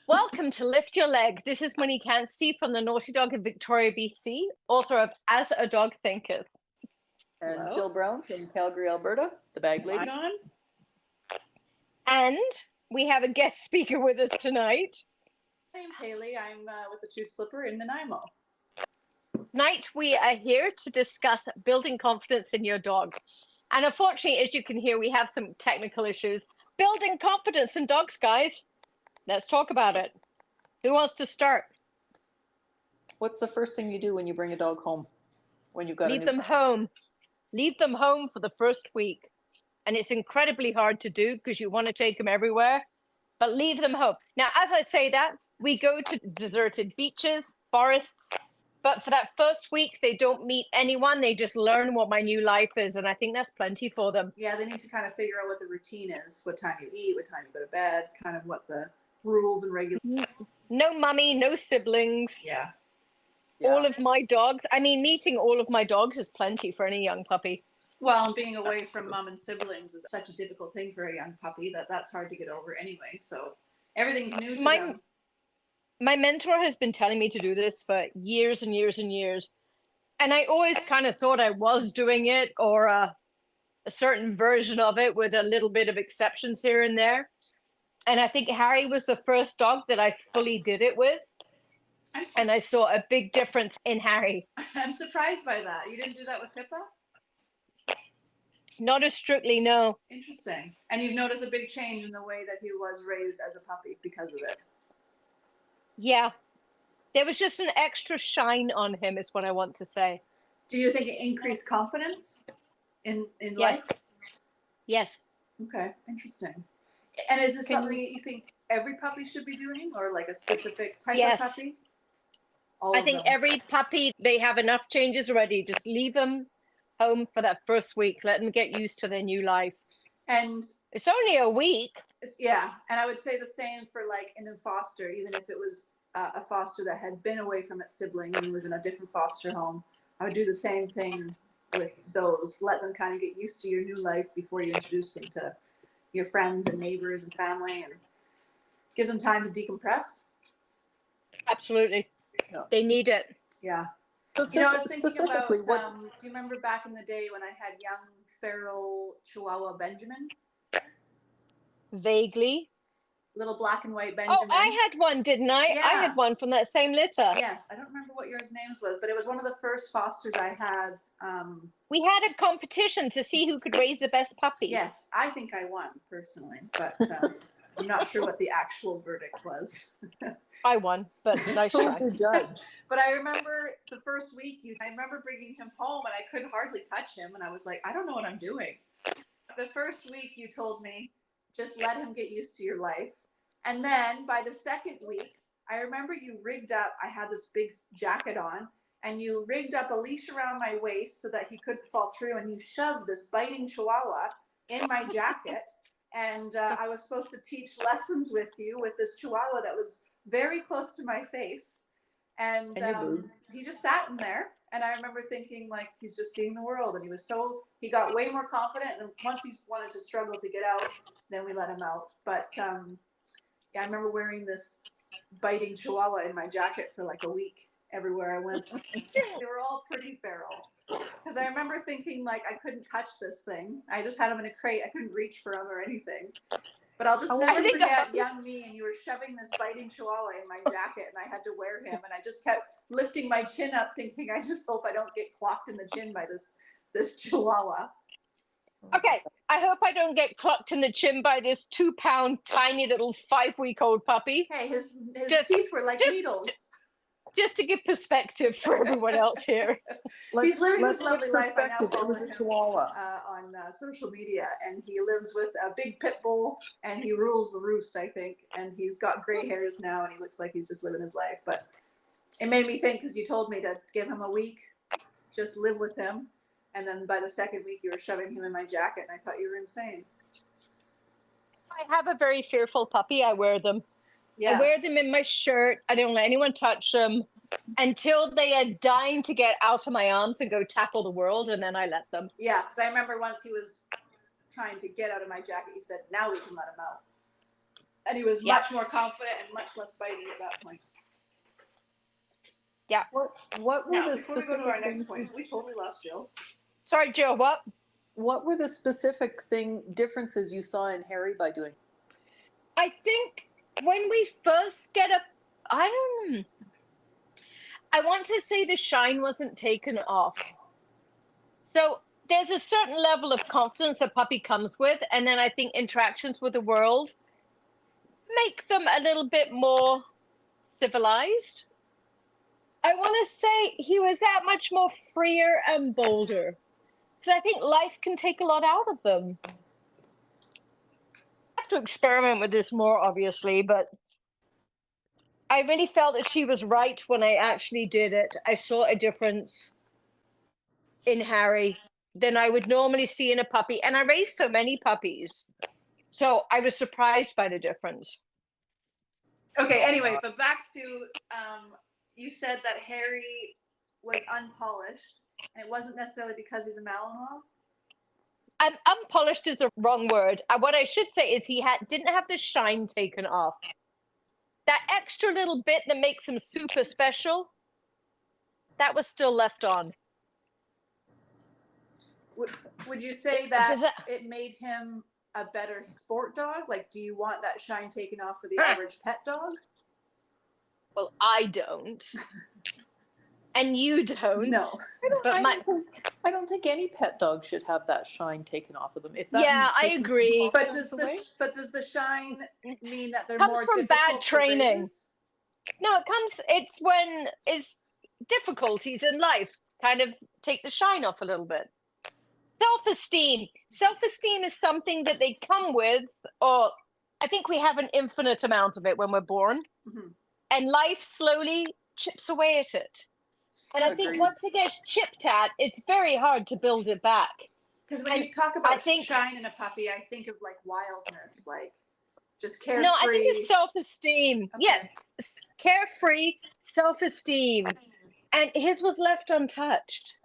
Welcome to Lift Your Leg. This is Monique from the Naughty Dog in Victoria, BC, author of As a Dog Thinketh. And Hello. Jill Brown from Calgary, Alberta, the bag lady. On. And we have a guest speaker with us tonight. My name's Hayley. I'm with the Chewed Slipper in Nanaimo. Tonight we are here to discuss building confidence in your dog. And unfortunately, as you can hear, we have some technical issues. Building confidence in dogs, guys. Let's talk about it. Who wants to start? What's the first thing you do when you bring a dog home? When you've got Leave them home. Leave them home for the first week. And it's incredibly hard to do because you want to take them everywhere, but leave them home. Now, as I say that, we go to deserted beaches, forests, but for that first week, they don't meet anyone. They just learn what my new life is. And I think that's plenty for them. Yeah, they need to kind of figure out what the routine is, what time you eat, what time you go to bed, kind of what the rules and regulations. No mummy, no siblings. Yeah. All of my dogs. I mean, meeting all of my dogs is plenty for any young puppy. Well, being away from mom and siblings is such a difficult thing for a young puppy that's hard to get over anyway. So everything's new to them. My mentor has been telling me to do this for years and years and years. And I always kind of thought I was doing it, or a certain version of it with a little bit of exceptions here and there. And I think Harry was the first dog that I fully did it with. And I saw a big difference in Harry. I'm surprised by that. You didn't do that with Pippa? Not as strictly, no. Interesting. And you've noticed a big change in the way that he was raised as a puppy because of it. Yeah. There was just an extra shine on him is what I want to say. Do you think it increased confidence in Yes. life? Yes. Okay, interesting. And is this something that you think every puppy should be doing, or like a specific type of puppy? I think every puppy, they have enough changes already. Just leave them home for that first week. Let them get used to their new life. And it's only a week. Yeah. And I would say the same for like in a foster, even if it was a foster that had been away from its sibling and was in a different foster home. I would do the same thing with those. Let them kind of get used to your new life before you introduce them to your friends and neighbors and family, and give them time to decompress. Absolutely. Yeah. They need it. Yeah. You know, I was thinking about, do you remember back in the day when I had young feral Chihuahua Benjamin? Vaguely. Little black and white Benjamin. Oh, I had one, didn't I? Yeah. I had one from that same litter. Yes. I don't remember what yours names was, but it was one of the first fosters I had. We had a competition to see who could raise the best puppy. Yes. I think I won, personally, but I'm not sure what the actual verdict was. I won, but nice try. But I remember the first week, I remember bringing him home and I could hardly touch him. And I was like, I don't know what I'm doing. The first week you told me, just let him get used to your life. And then by the second week, I remember you rigged up, I had this big jacket on, and you rigged up a leash around my waist so that he couldn't fall through. And you shoved this biting Chihuahua in my jacket. And I was supposed to teach lessons with you with this Chihuahua that was very close to my face. And he just sat in there. And I remember thinking, like, he's just seeing the world. And he got way more confident. And once he wanted to struggle to get out, then we let him out. But yeah, I remember wearing this biting Chihuahua in my jacket for like a week everywhere I went. They were all pretty feral. Because I remember thinking, like, I couldn't touch this thing. I just had him in a crate. I couldn't reach for him or anything. But I'll just never forget young me, and you were shoving this biting Chihuahua in my jacket, and I had to wear him. And I just kept lifting my chin up, thinking, I just hope I don't get clocked in the chin by this Chihuahua. Okay, I hope I don't get clocked in the chin by this 2-pound, tiny little 5-week-old puppy. Hey, his teeth were like needles. Just to give perspective for everyone else here. He's living this lovely life. I now follow him Chihuahua. On social media, and he lives with a big pit bull, and he rules the roost, I think. And he's got gray hairs now, and he looks like he's just living his life. But it made me think, because you told me to give him a week, just live with him. And then by the second week, you were shoving him in my jacket, and I thought you were insane. I have a very fearful puppy. I wear them. Yeah. I wear them in my shirt. I don't let anyone touch them until they are dying to get out of my arms and go tackle the world, and then I let them. Yeah, because I remember once he was trying to get out of my jacket, you said, now we can let him out. And he was much more confident and much less bitey at that point. Yeah. What were Now, the before we go to our specific next things? point, we totally lost Jill. Sorry, Joe, what? What were the specific differences you saw in Harry by doing? I think when we first get up, I want to say the shine wasn't taken off. So there's a certain level of confidence a puppy comes with, and then I think interactions with the world make them a little bit more civilized. I want to say he was that much more freer and bolder. Because I think life can take a lot out of them. I have to experiment with this more, obviously, but I really felt that she was right when I actually did it. I saw a difference in Harry than I would normally see in a puppy. And I raised so many puppies. So I was surprised by the difference. Okay, anyway, but back to you said that Harry was unpolished, and it wasn't necessarily because he's a Malinois. Unpolished is the wrong word. What I should say is he didn't have the shine taken off. That extra little bit that makes him super special, that was still left on. Would you say that it made him a better sport dog? Like, do you want that shine taken off for the average pet dog? Well, I don't. And you don't. No. I don't think any pet dog should have that shine taken off of them. I agree. But does the shine mean that they're comes more from difficult bad training? To raise? No, it's when it's difficulties in life kind of take the shine off a little bit. Self-esteem. Self-esteem is something that they come with, or I think we have an infinite amount of it when we're born. Mm-hmm. And life slowly chips away at it. And I think once it gets chipped at, it's very hard to build it back. Because when you talk about shine in a puppy, I think of like wildness, like just carefree. No, I think it's self-esteem. Okay. Yeah, carefree, self-esteem. And his was left untouched.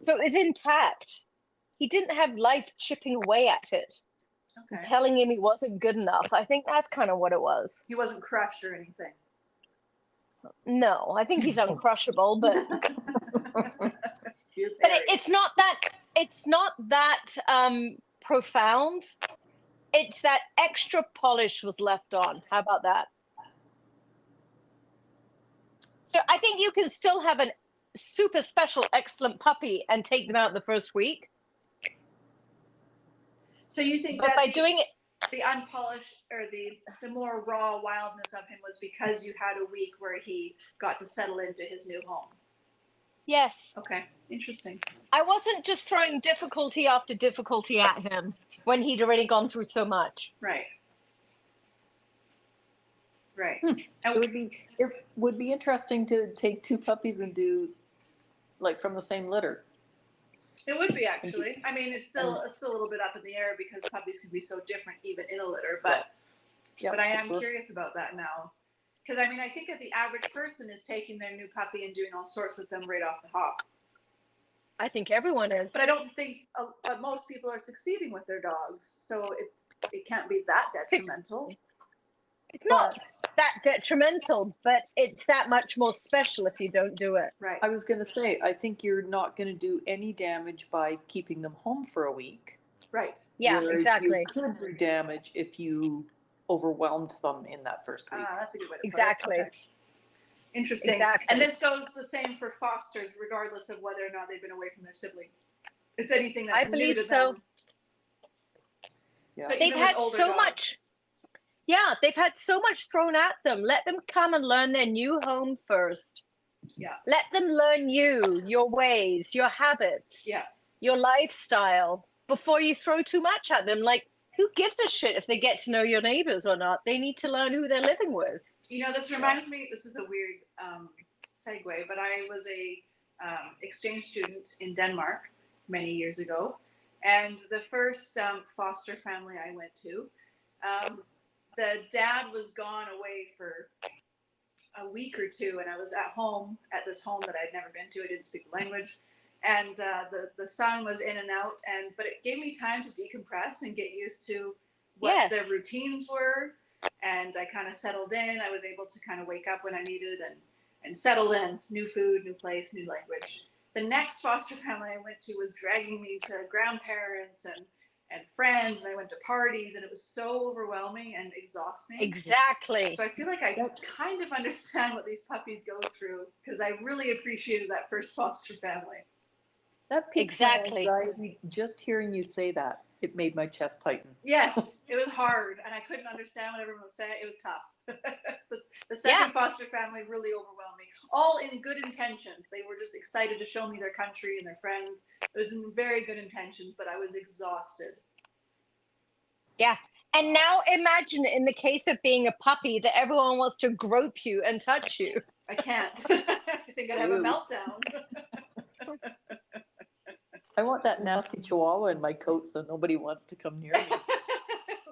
So it was intact. He didn't have life chipping away at it. Okay. Telling him he wasn't good enough. I think that's kind of what it was. He wasn't crushed or anything. No, I think he's uncrushable, but it's not that profound. It's that extra polish was left on. How about that? So I think you can still have a super special, excellent puppy and take them out the first week. So you think that by doing it, the unpolished or the more raw wildness of him was because you had a week where he got to settle into his new home? Yes. Okay, interesting. I wasn't just throwing difficulty after difficulty at him when he'd already gone through so much. Right. Right. It would be interesting to take two puppies and do like from the same litter. It would be, actually. I mean, it's still a little bit up in the air because puppies can be so different even in a litter. But I am curious about that now. Because, I mean, I think that the average person is taking their new puppy and doing all sorts with them right off the hop. I think everyone is. But I don't think most people are succeeding with their dogs. So it can't be that detrimental. It's not that detrimental, but it's that much more special if you don't do it. Right. I was going to say, I think you're not going to do any damage by keeping them home for a week. Right. Yeah, exactly. You could do damage if you overwhelmed them in that first week. That's a good way to put exactly. it. Okay. Interesting. Exactly. And this goes the same for fosters, regardless of whether or not they've been away from their siblings. It's anything that's new to them. Yeah. So they've had so much. Yeah, they've had so much thrown at them. Let them come and learn their new home first. Yeah. Let them learn you, your ways, your habits, your lifestyle before you throw too much at them. Like, who gives a shit if they get to know your neighbors or not? They need to learn who they're living with. You know, this reminds me, this is a weird segue, but I was a exchange student in Denmark many years ago. And the first foster family I went to, the dad was gone away for a week or two, and I was at home at this home that I'd never been to. I didn't speak the language, and the son was in and out. But it gave me time to decompress and get used to what their routines were. and I kind of settled in. I was able to kind of wake up when I needed and settle in. New food, new place, new language. The next foster family I went to was dragging me to grandparents and friends, and I went to parties, and it was so overwhelming and exhausting. Exactly. So I feel like I kind of understand what these puppies go through, because I really appreciated that first foster family. That piques Exactly. my anxiety. Just hearing you say that, it made my chest tighten. Yes, it was hard, and I couldn't understand what everyone was saying. It was tough. The second foster family really overwhelmed me. All in good intentions. They were just excited to show me their country and their friends. It was in very good intentions, but I was exhausted. Yeah. And now imagine in the case of being a puppy that everyone wants to grope you and touch you. I can't. I think I'd have a meltdown. I want that nasty chihuahua in my coat so nobody wants to come near me.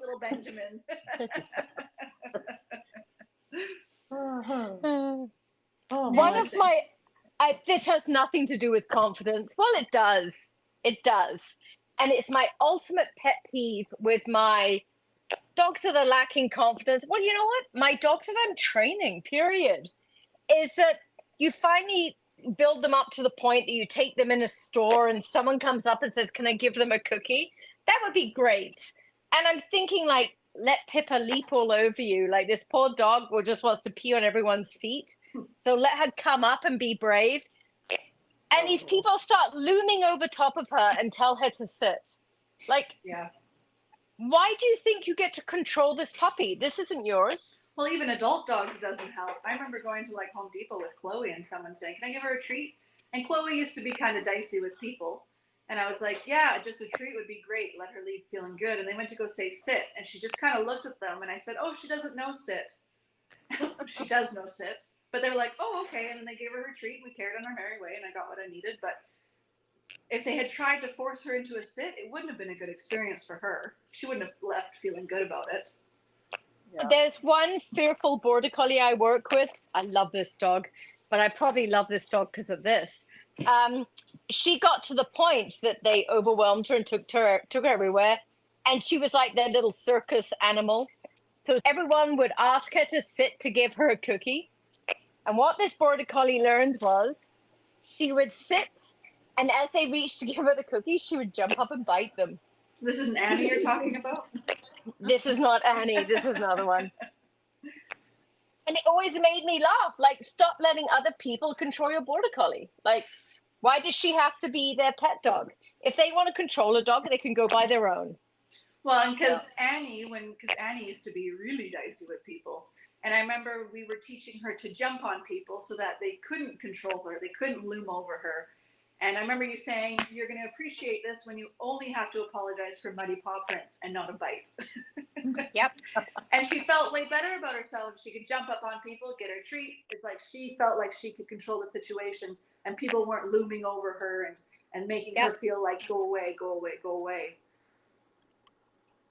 Little Benjamin. One of my, this has nothing to do with confidence. Well, it does. It does. And it's my ultimate pet peeve with my dogs that are lacking confidence. Well, you know what? My dogs that I'm training, period, is that you finally build them up to the point that you take them in a store and someone comes up and says, can I give them a cookie? That would be great. And I'm thinking, like, let Pippa leap all over you. Like, this poor dog will just wants to pee on everyone's feet. So let her come up and be brave. And these people start looming over top of her and tell her to sit. Like, why do you think you get to control this puppy? This isn't yours. Well, even adult dogs doesn't help. I remember going to like Home Depot with Chloe and someone saying, can I give her a treat? And Chloe used to be kind of dicey with people. And I was like, yeah, just a treat would be great. Let her leave feeling good. And they went to go say sit. And she just kind of looked at them. And I said, oh, she doesn't know sit. She does know sit. But they were like, oh, okay. And then they gave her her treat. And we carried on our merry way. And I got what I needed. But if they had tried to force her into a sit, it wouldn't have been a good experience for her. She wouldn't have left feeling good about it. Yeah. There's one fearful border collie I work with. I love this dog, but I probably love this dog because of this. She got to the point that they overwhelmed her and took her everywhere, and she was like their little circus animal. So everyone would ask her to sit to give her a cookie. And what this border collie learned was she would sit, and as they reached to give her the cookie, she would jump up and bite them. This is Annie you're talking about? This is not Annie. This is another one. And it always made me laugh. Like, stop letting other people control your border collie. Like, why does she have to be their pet dog? If they want to control a dog, they can go by their own. Well, and because Annie used to be really dicey with people. And I remember we were teaching her to jump on people so that they couldn't control her. They couldn't loom over her. And I remember you saying, you're going to appreciate this when you only have to apologize for muddy paw prints and not a bite. Yep. And she felt way better about herself. She could jump up on people, get her treat. It's like she felt like she could control the situation and people weren't looming over her and making her feel like, go away, go away, go away.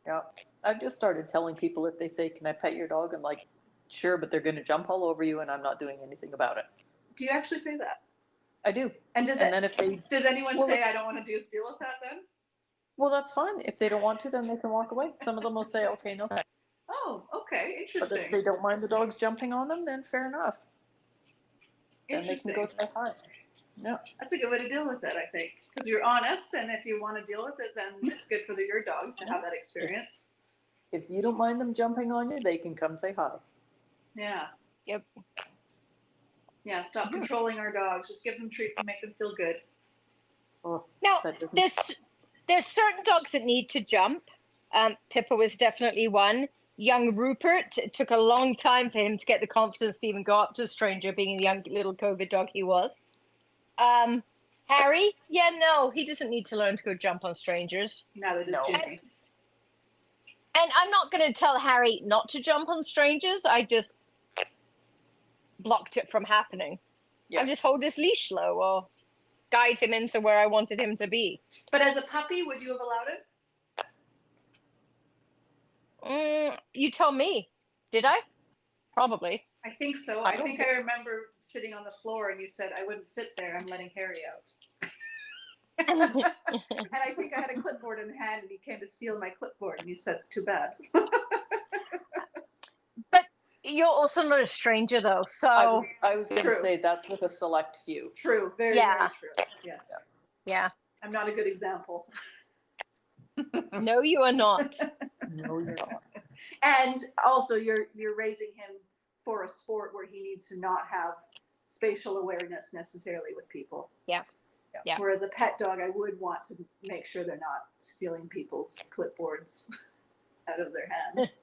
Yeah. I've just started telling people if they say, can I pet your dog? I'm like, sure, but they're going to jump all over you and I'm not doing anything about it. Do you actually say that? I do. And does anyone say, I don't want to deal with that then? Well, that's fine. If they don't want to, then they can walk away. Some of them will say, okay, no thanks. Oh, okay. Interesting. But if they don't mind the dogs jumping on them, then fair enough. Then they can go say hi. Yeah. That's a good way to deal with it, I think. Because you're honest, and if you want to deal with it, then it's good for your dogs to have that experience. If you don't mind them jumping on you, they can come say hi. Yeah. Yep. Yeah, stop controlling our dogs. Just give them treats and make them feel good. Oh, now, there's certain dogs that need to jump. Pippa was definitely one. Young Rupert, it took a long time for him to get the confidence to even go up to a stranger, being the young little COVID dog he was. Harry, he doesn't need to learn to go jump on strangers. Neither does Jimmy. And I'm not going to tell Harry not to jump on strangers. I just blocked it from happening. I just hold his leash low or guide him into where I wanted him to be. But as a puppy, would you have allowed it? You tell me. Did I? Probably. I think so. I think I remember sitting on the floor and you said, I wouldn't sit there. I'm letting Harry out. And I think I had a clipboard in hand and he came to steal my clipboard and you said, too bad. you're also not a stranger though, so I was going to True. say that's with a select few. True. Very, Yeah. very true. Yes. yeah. I'm not a good example. No, you are not. No, you're not. And also, you're raising him for a sport where he needs to not have spatial awareness necessarily with people. Yeah. Yeah. Whereas a pet dog, I would want to make sure they're not stealing people's clipboards out of their hands.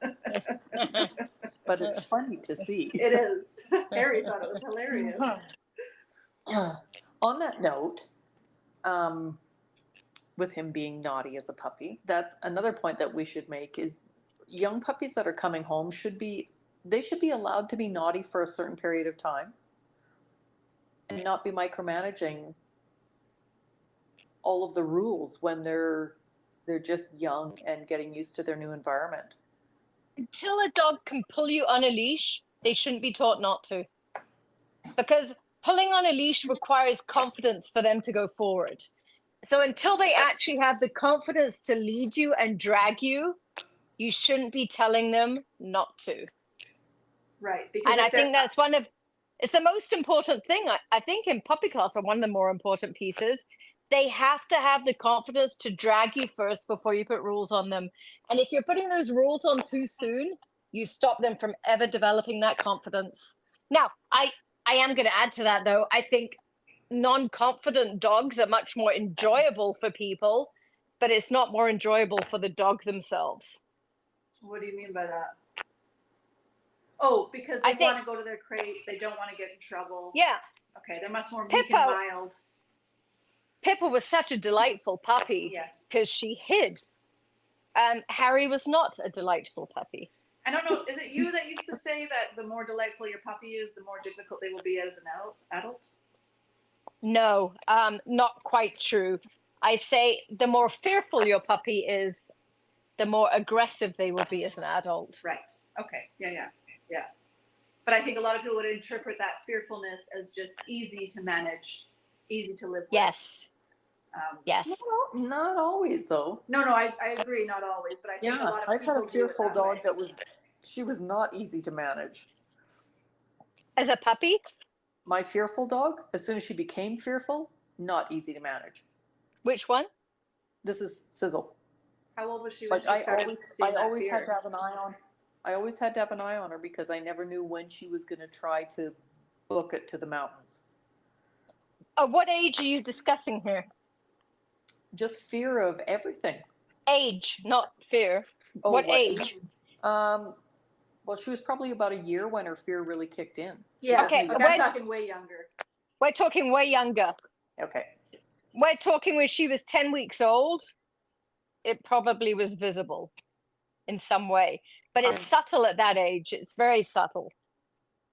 But it's funny to see. It is. Harry thought it was hilarious. On that note, with him being naughty as a puppy, that's another point that we should make is young puppies that are coming home should be allowed to be naughty for a certain period of time and not be micromanaging all of the rules when they're just young and getting used to their new environment. Until a dog can pull you on a leash, they shouldn't be taught not to. Because pulling on a leash requires confidence for them to go forward. So until they actually have the confidence to lead you and drag you, you shouldn't be telling them not to. Right. Because And I think that's it's the most important thing. I think in puppy class are one of the more important pieces. They have to have the confidence to drag you first before you put rules on them. And if you're putting those rules on too soon, you stop them from ever developing that confidence. Now, I am going to add to that, though. I think non-confident dogs are much more enjoyable for people, but it's not more enjoyable for the dog themselves. What do you mean by that? Oh, because they want to go to their crates. They don't want to get in trouble. Yeah. Okay, they're much more meek and mild. Pippa was such a delightful puppy. Yes. Because she hid. Harry was not a delightful puppy. I don't know. Is it you that used to say that the more delightful your puppy is, the more difficult they will be as an adult? No, not quite true. I say the more fearful your puppy is, the more aggressive they will be as an adult. Right. Okay. Yeah. But I think a lot of people would interpret that fearfulness as just easy to manage, easy to live with. Yes. Yes. Not always, though. No, I agree. Not always, but I think a lot of I've people had a fearful dog that she was not easy to manage. As a puppy? My fearful dog, as soon as she became fearful, not easy to manage. Which one? This is Sizzle. How old was she when Like she started seeing that always fear? had to have an eye on. I always had to have an eye on her because I never knew when she was going to try to book it to the mountains. What age are you discussing here? Just fear of everything. Age, not fear. Oh, what age? Well, she was probably about a year when her fear really kicked in. Yeah. Okay, I'm talking way younger. We're talking way younger. Okay. We're talking when she was 10 weeks old. It probably was visible in some way. But it's subtle at that age. It's very subtle.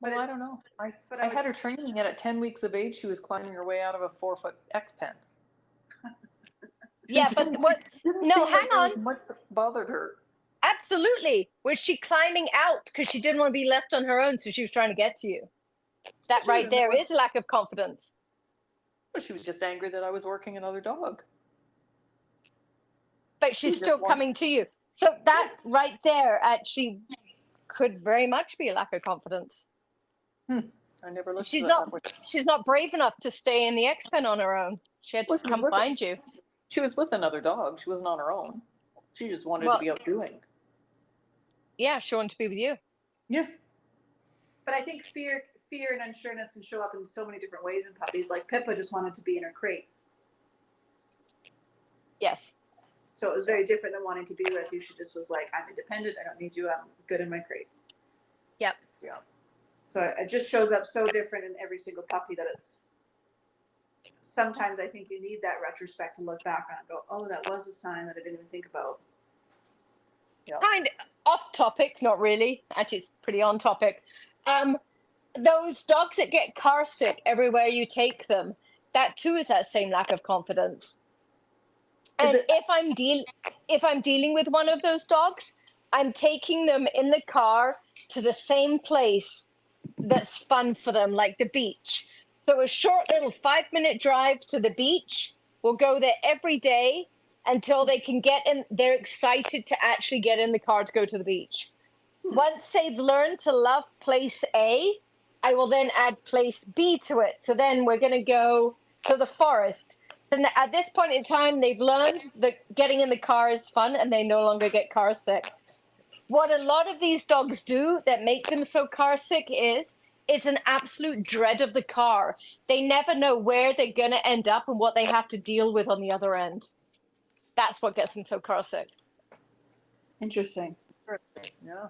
Well, I don't know. I I had her training, and at 10 weeks of age, she was climbing her way out of a 4-foot X-pen. Yeah, but what? No, hang on. Much that bothered her. Absolutely. Was she climbing out because she didn't want to be left on her own, so she was trying to get to you? That right there is a lack of confidence. Well, she was just angry that I was working another dog. But she's still coming to you. So that right there actually could very much be a lack of confidence. I never looked She's at not. that. She's not brave enough to stay in the X-pen on her own. She had to come find you. She was with another dog. She wasn't on her own. She just wanted to be out doing. Yeah, she wanted to be with you. Yeah. But I think fear and unsureness can show up in so many different ways in puppies. Like Pippa just wanted to be in her crate. Yes. So it was very different than wanting to be with you. She just was like, I'm independent. I don't need you. I'm good in my crate. Yep. Yeah. So it just shows up so different in every single puppy that it's sometimes I think you need that retrospect to look back on and go, oh, that was a sign that I didn't even think about. Yeah. Kind of off topic, not really. Actually, it's pretty on topic. Those dogs that get car sick everywhere you take them, that too is that same lack of confidence. And if I'm dealing with one of those dogs, I'm taking them in the car to the same place that's fun for them, like the beach. So a short little 5-minute drive to the beach. We'll go there every day until they can get in. They're excited to actually get in the car to go to the beach. Once they've learned to love place A, I will then add place B to it. So then we're going to go to the forest. So at this point in time, they've learned that getting in the car is fun and they no longer get car sick. What a lot of these dogs do that make them so car sick is an absolute dread of the car. They never know where they're going to end up and what they have to deal with on the other end. That's what gets them so car sick. Interesting. Yeah.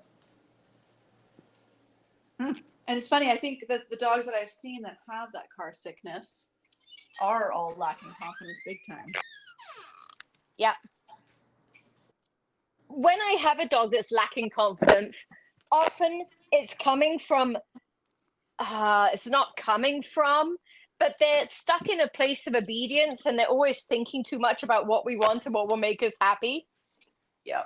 And it's funny, I think that the dogs that I've seen that have that car sickness are all lacking confidence big time. Yeah. When I have a dog that's lacking confidence, often it's coming from, it's not coming from, but they're stuck in a place of obedience and they're always thinking too much about what we want and what will make us happy. Yeah.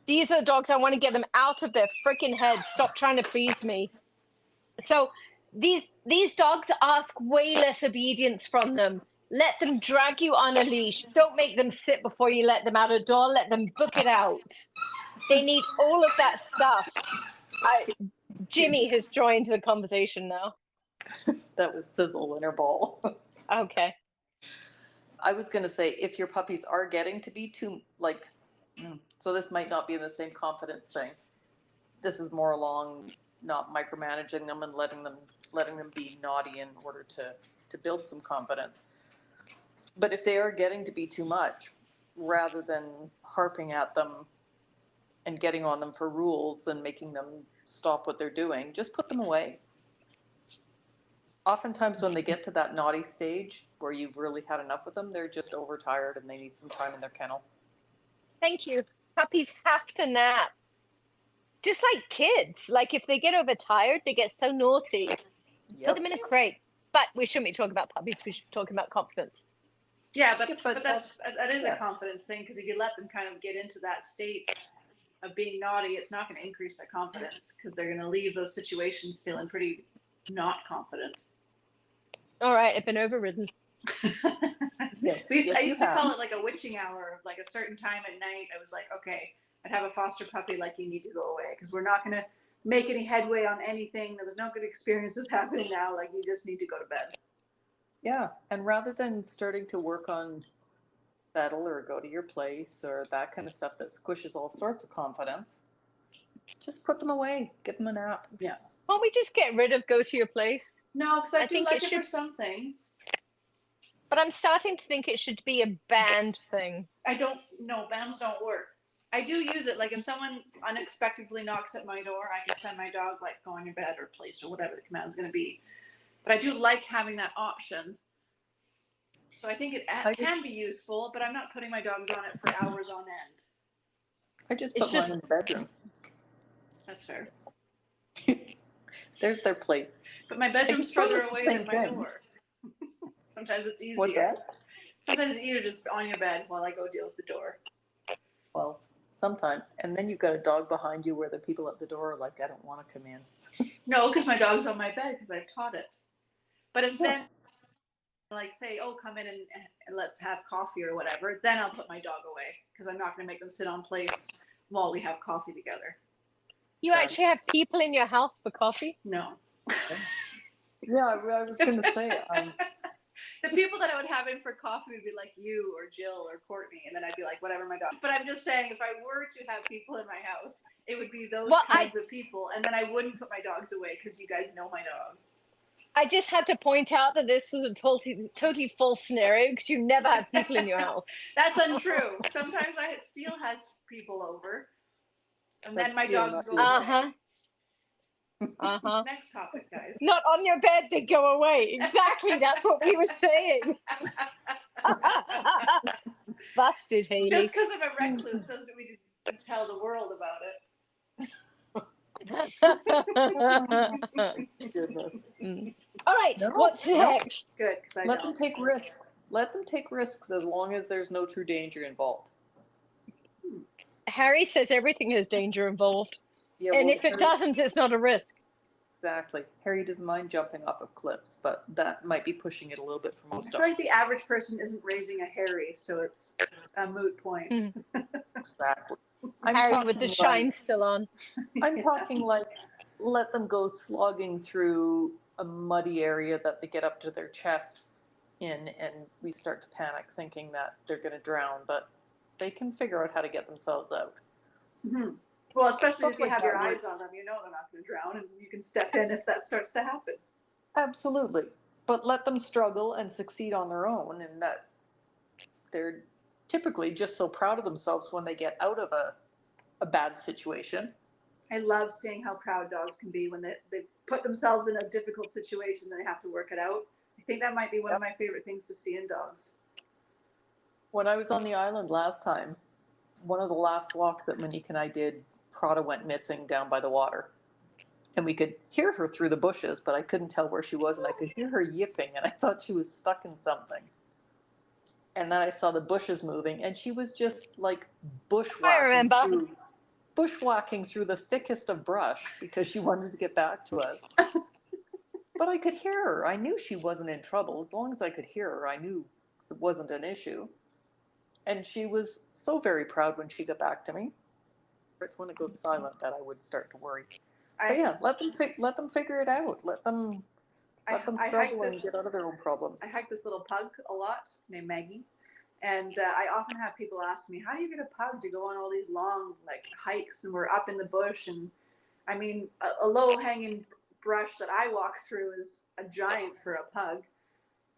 These are the dogs, I want to get them out of their freaking head. Stop trying to please me. So these dogs ask way less obedience from them. Let them drag you on a leash. Don't make them sit before you let them out a door. Let them book it out. They need all of that stuff. Jimmy has joined the conversation now. That was Sizzle in her ball. Okay. I was going to say, if your puppies are getting to be too, so this might not be in the same confidence thing. This is more along not micromanaging them and letting them be naughty in order to build some confidence. But if they are getting to be too much, rather than harping at them and getting on them for rules and making them stop what they're doing, just put them away. Oftentimes when they get to that naughty stage where you've really had enough with them, they're just overtired and they need some time in their kennel. Thank you. Puppies have to nap. Just like kids. Like if they get overtired, they get so naughty. Yep. Put them in a crate. But we shouldn't be talking about puppies. We should be talking about confidence. Yeah, but that is a confidence thing, because if you let them kind of get into that state of being naughty, it's not going to increase their confidence, because they're going to leave those situations feeling pretty not confident. All right, I've been overridden. Yes, I used to call it like a witching hour, like a certain time at night. I was like, okay, I'd have a foster puppy, like, you need to go away, because we're not going to make any headway on anything. There's no good experiences happening now. Like, you just need to go to bed. Yeah, and rather than starting to work on settle or go to your place or that kind of stuff that squishes all sorts of confidence, just put them away. Give them a nap. Yeah. Won't we just get rid of go to your place? No, because I do think like it it for some things. But I'm starting to think it should be a banned thing. Bans don't work. I do use it, like if someone unexpectedly knocks at my door, I can send my dog, like, go on your bed or place or whatever the command is going to be. But I do like having that option. So I think it can be useful, but I'm not putting my dogs on it for hours on end. I just put mine in the bedroom. That's fair. There's their place. But my bedroom's further away than my door. Sometimes it's easier. What's that? Sometimes it's easier just on your bed while I go deal with the door. Well, sometimes. And then you've got a dog behind you where the people at the door are like, I don't want to come in. No, because my dog's on my bed because I've taught it. But if then, like, say, oh, come in and let's have coffee or whatever, then I'll put my dog away, because I'm not going to make them sit on place while we have coffee together. You actually have people in your house for coffee? No. Yeah, I was going to say. The people that I would have in for coffee would be like you or Jill or Courtney, and then I'd be like, whatever, my dog. But I'm just saying, if I were to have people in my house, it would be those kinds of people, and then I wouldn't put my dogs away, because you guys know my dogs. I just had to point out that this was a totally false scenario, because you never have people in your house. That's untrue. Sometimes Steele has people over, and then my dogs go away. Next topic, guys. Not on your bed, they go away. Exactly, that's what we were saying. Busted, Hayley. Just because I'm a recluse doesn't mean to tell the world about it. Goodness. All right, what's next? Good, because Let them take risks. Let them take risks as long as there's no true danger involved. Harry says everything has danger involved. Yeah, and well, if it doesn't, it's not a risk. Exactly. Harry doesn't mind jumping off of cliffs, but that might be pushing it a little bit for most dogs. I feel like the average person isn't raising a Harry, so it's a moot point. Exactly. I'm Harry talking with the like, shine still on. I'm talking like let them go slogging through a muddy area that they get up to their chest in, and we start to panic thinking that they're going to drown, but they can figure out how to get themselves out. Mm-hmm. Well, especially Stuff if you like have your that eyes on them, you know they're not going to drown, and you can step in if that starts to happen. Absolutely. But let them struggle and succeed on their own, and that they're typically just so proud of themselves when they get out of a bad situation. I love seeing how proud dogs can be when they put themselves in a difficult situation and they have to work it out. I think that might be one of my favorite things to see in dogs. When I was on the island last time, one of the last walks that Monique and I did, Prada went missing down by the water. And we could hear her through the bushes, but I couldn't tell where she was, and I could hear her yipping, and I thought she was stuck in something. And then I saw the bushes moving, and she was just like bushwhacking through the thickest of brush because she wanted to get back to us. But I could hear her. I knew she wasn't in trouble. As long as I could hear her, I knew it wasn't an issue. And she was so very proud when she got back to me. It's when it goes silent that I would start to worry. But yeah, let them figure it out. Let them struggle and get out of their own problems. I hike this little pug a lot named Maggie. And I often have people ask me, how do you get a pug to go on all these long like hikes? And we're up in the bush. And I mean, a low hanging brush that I walk through is a giant for a pug.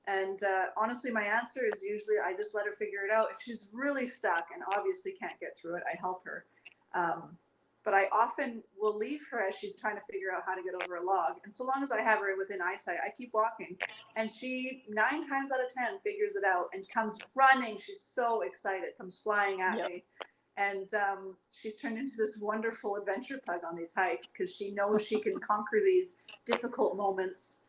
And honestly, my answer is usually I just let her figure it out. If she's really stuck and obviously can't get through it, I help her. But I often will leave her as she's trying to figure out how to get over a log. And so long as I have her within eyesight, I keep walking. And she 9 times out of 10 figures it out and comes running. She's so excited, comes flying at me. And she's turned into this wonderful adventure pug on these hikes because she knows she can conquer these difficult moments.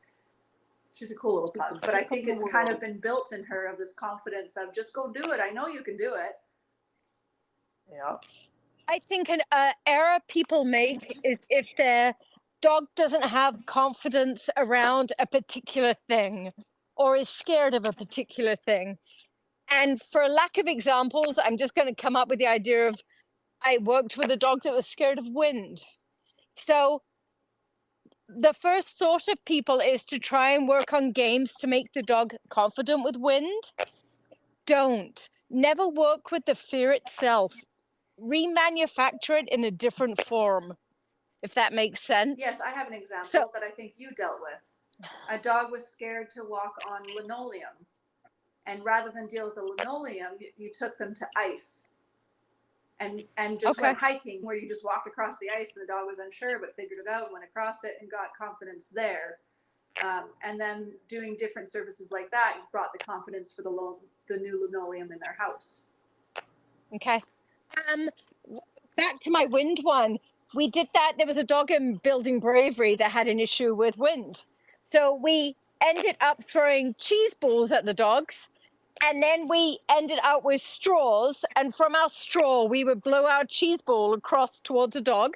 She's a cool little pug. But I think it's kind of been built in her of this confidence of just go do it. I know you can do it. Yeah. I think an error people make is if their dog doesn't have confidence around a particular thing or is scared of a particular thing. And for lack of examples, I'm just going to come up with the idea of I worked with a dog that was scared of wind. So the first thought of people is to try and work on games to make the dog confident with wind. Don't. Never work with the fear itself. Remanufacture it in a different form, if that makes sense. Yes, I have an example that I think you dealt with. A dog was scared to walk on linoleum. And rather than deal with the linoleum, you took them to ice and just went hiking where you just walked across the ice and the dog was unsure but figured it out, went across it and got confidence there. And then doing different services like that brought the confidence for the new linoleum in their house. Okay. Back to my wind one. We did that. There was a dog in Building Bravery that had an issue with wind. So we ended up throwing cheese balls at the dogs. And then we ended up with straws. And from our straw, we would blow our cheese ball across towards the dog.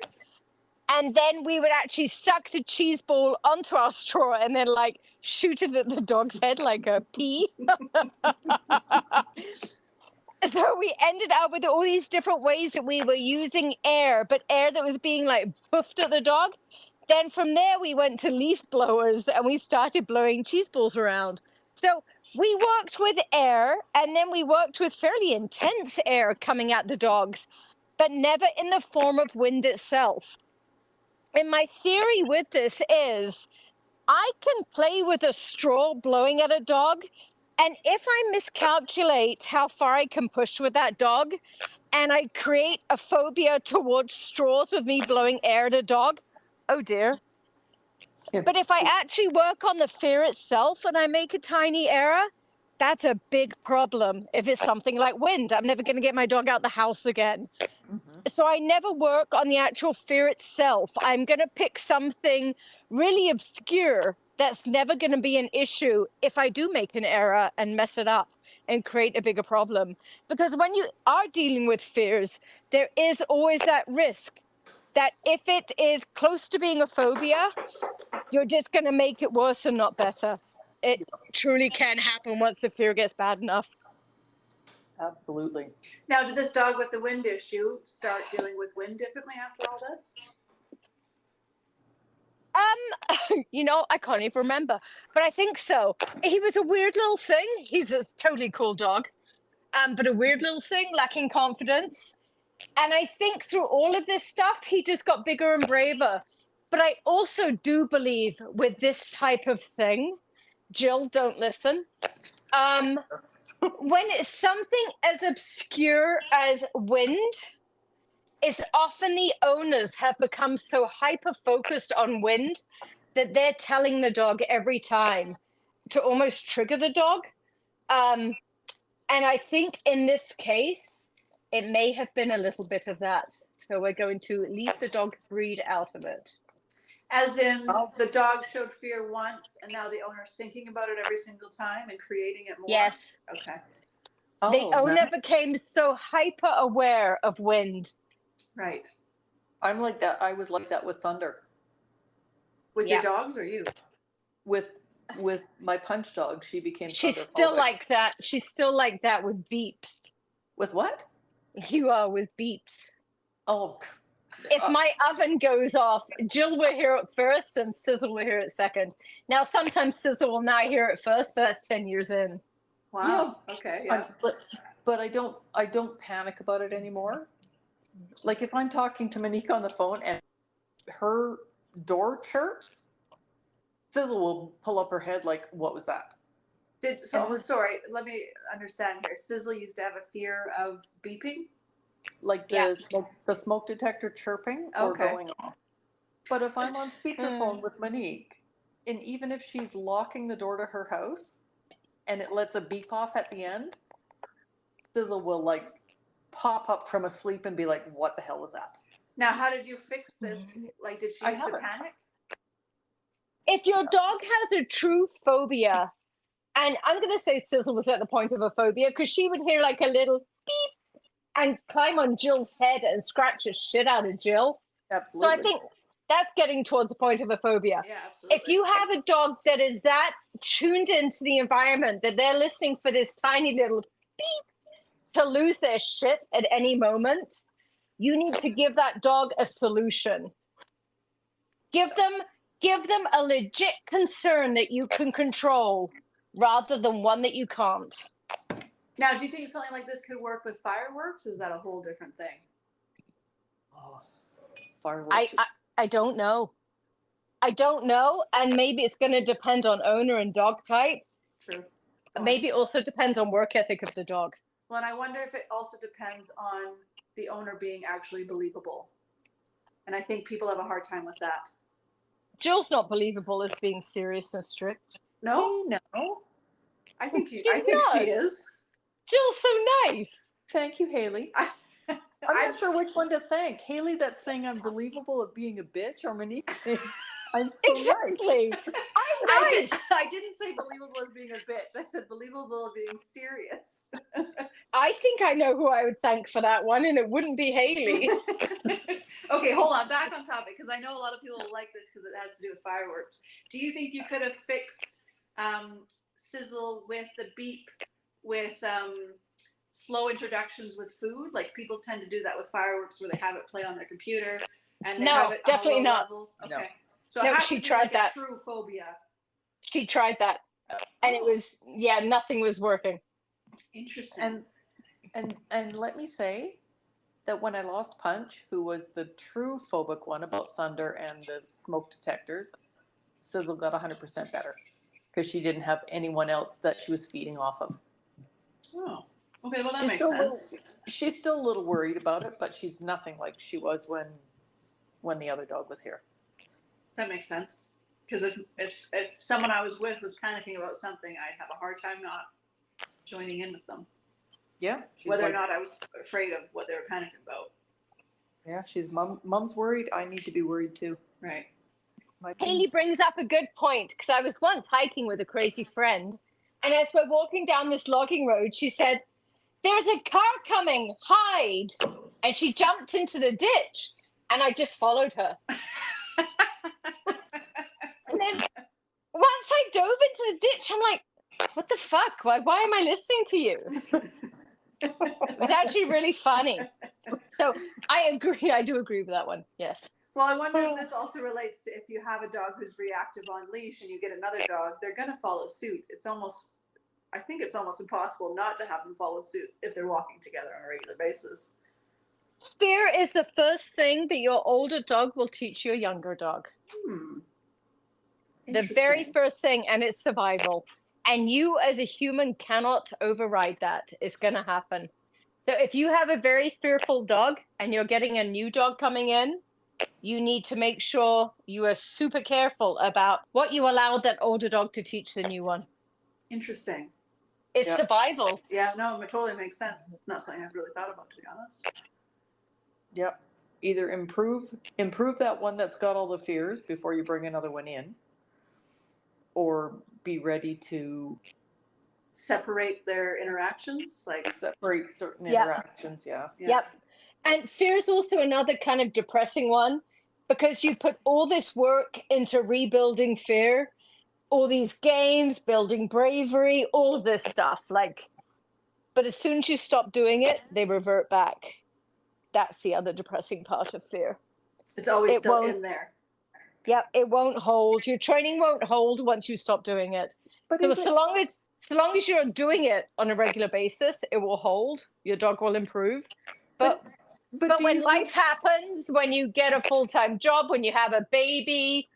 And then we would actually suck the cheese ball onto our straw and then like shoot it at the dog's head like a pea. So we ended up with all these different ways that we were using air, but air that was being like puffed at the dog. Then from there, we went to leaf blowers and we started blowing cheese balls around. So we worked with air and then we worked with fairly intense air coming at the dogs, but never in the form of wind itself. And my theory with this is I can play with a straw blowing at a dog. And if I miscalculate how far I can push with that dog and I create a phobia towards straws with me blowing air at a dog, oh dear. But if I actually work on the fear itself and I make a tiny error, that's a big problem. If it's something like wind, I'm never going to get my dog out the house again. Mm-hmm. So I never work on the actual fear itself. I'm going to pick something really obscure that's never going to be an issue if I do make an error and mess it up and create a bigger problem. Because when you are dealing with fears, there is always that risk that if it is close to being a phobia, you're just going to make it worse and not better. It truly can happen once the fear gets bad enough. Absolutely. Now, did this dog with the wind issue start dealing with wind differently after all this? I can't even remember, but I think so. He was a weird little thing. He's a totally cool dog, but a weird little thing, lacking confidence. And I think through all of this stuff, he just got bigger and braver. But I also do believe with this type of thing, Jill, don't listen. When it's something as obscure as wind, it's often the owners have become so hyper focused on wind that they're telling the dog every time to almost trigger the dog. And I think in this case, it may have been a little bit of that. So we're going to leave the dog breed out of it. As in, the dog showed fear once, and now the owner's thinking about it every single time and creating it more? Yes. Okay. The owner became so hyper aware of wind. Right. I'm like that. I was like that with Thunder. With your dogs or you? With my punch dog, she became. She's still like that. She's still like that with beeps. With what? You are with beeps. Oh. If my oven goes off, Jill will hear it first and Sizzle will hear it second. Now, sometimes Sizzle will not hear it first, but that's 10 years in. Wow. Yeah. Okay. Yeah. But I don't panic about it anymore. Like if I'm talking to Monique on the phone and her door chirps, Sizzle will pull up her head like, what was that? Sorry, let me understand here. Sizzle used to have a fear of beeping? Like the smoke detector chirping or going off. But if I'm on speakerphone with Monique, and even if she's locking the door to her house and it lets a beep off at the end, Sizzle will like pop up from asleep and be like, what the hell was that? Now, how did you fix this? Like, did she used to panic? If your dog has a true phobia, and I'm going to say Sizzle was at the point of a phobia because she would hear like a little beep and climb on Jill's head and scratch the shit out of Jill. Absolutely. So I think that's getting towards the point of a phobia. Yeah, absolutely. If you have a dog that is that tuned into the environment that they're listening for this tiny little beep to lose their shit at any moment, you need to give that dog a solution. Give them a legit concern that you can control rather than one that you can't. Now, do you think something like this could work with fireworks, or is that a whole different thing? Oh, fireworks. I don't know. I don't know, and maybe it's going to depend on owner and dog type. True. Maybe it also depends on work ethic of the dog. Well, and I wonder if it also depends on the owner being actually believable. And I think people have a hard time with that. Jill's not believable as being serious and strict. No? No. I think she is. Jill's so nice. Thank you, Hayley. I'm not sure which one to thank. Hayley that's saying I'm believable of being a bitch, or Monique saying I'm so exactly. nice. I'm nice. I didn't say believable as being a bitch. I said believable of being serious. I think I know who I would thank for that one, and it wouldn't be Hayley. Okay, hold on. Back on topic, because I know a lot of people like this because it has to do with fireworks. Do you think you could have fixed Sizzle with the beep with slow introductions with food? Like people tend to do that with fireworks where they have it play on their computer and they have it definitely on a low not. level. Okay. No. So no, she tried that. A true phobia. She tried that. And it was nothing was working. Interesting. And let me say that when I lost Punch, who was the true phobic one about Thunder and the smoke detectors, Sizzle got 100% better because she didn't have anyone else that she was feeding off of. Oh, okay. Well, that makes sense. She's still a little worried about it, but she's nothing like she was when the other dog was here. That makes sense. Because if someone I was with was panicking about something, I'd have a hard time not joining in with them. Yeah. Whether or not I was afraid of what they were panicking about. Yeah, she's mom's worried. I need to be worried too. Right. Hayley brings up a good point, because I was once hiking with a crazy friend, and as we're walking down this logging road, she said, "There's a car coming, hide!" And she jumped into the ditch, and I just followed her. And then once I dove into the ditch, I'm like, what the fuck? Why am I listening to you? It's actually really funny. So I agree. I do agree with that one. Yes. Well, I wonder if this also relates to if you have a dog who's reactive on leash and you get another dog, they're going to follow suit. I think it's almost impossible not to have them follow suit if they're walking together on a regular basis. Fear is the first thing that your older dog will teach your younger dog. The very Interesting. first thing, and it's survival. And you as a human cannot override that. It's going to happen. So if you have a very fearful dog and you're getting a new dog coming in, you need to make sure you are super careful about what you allow that older dog to teach the new one. Interesting. It's survival. Yeah, no, it totally makes sense. It's not something I've really thought about, to be honest. Yep. Either improve that one that's got all the fears before you bring another one in, or be ready to separate their interactions, like separate certain interactions. Yeah. Yep. And fear is also another kind of depressing one, because you put all this work into rebuilding fear, all these games, building bravery, all of this stuff. But as soon as you stop doing it, they revert back. That's the other depressing part of fear. It's always still in there. Yep, it won't hold. Your training won't hold once you stop doing it. But so long as you're doing it on a regular basis, it will hold. Your dog will improve. But when life happens, when you get a full-time job, when you have a baby,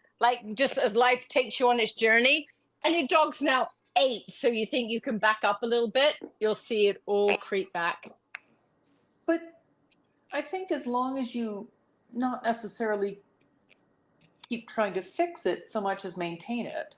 just as life takes you on its journey, and your dog's now 8, so you think you can back up a little bit, you'll see it all creep back. But I think as long as you not necessarily keep trying to fix it so much as maintain it.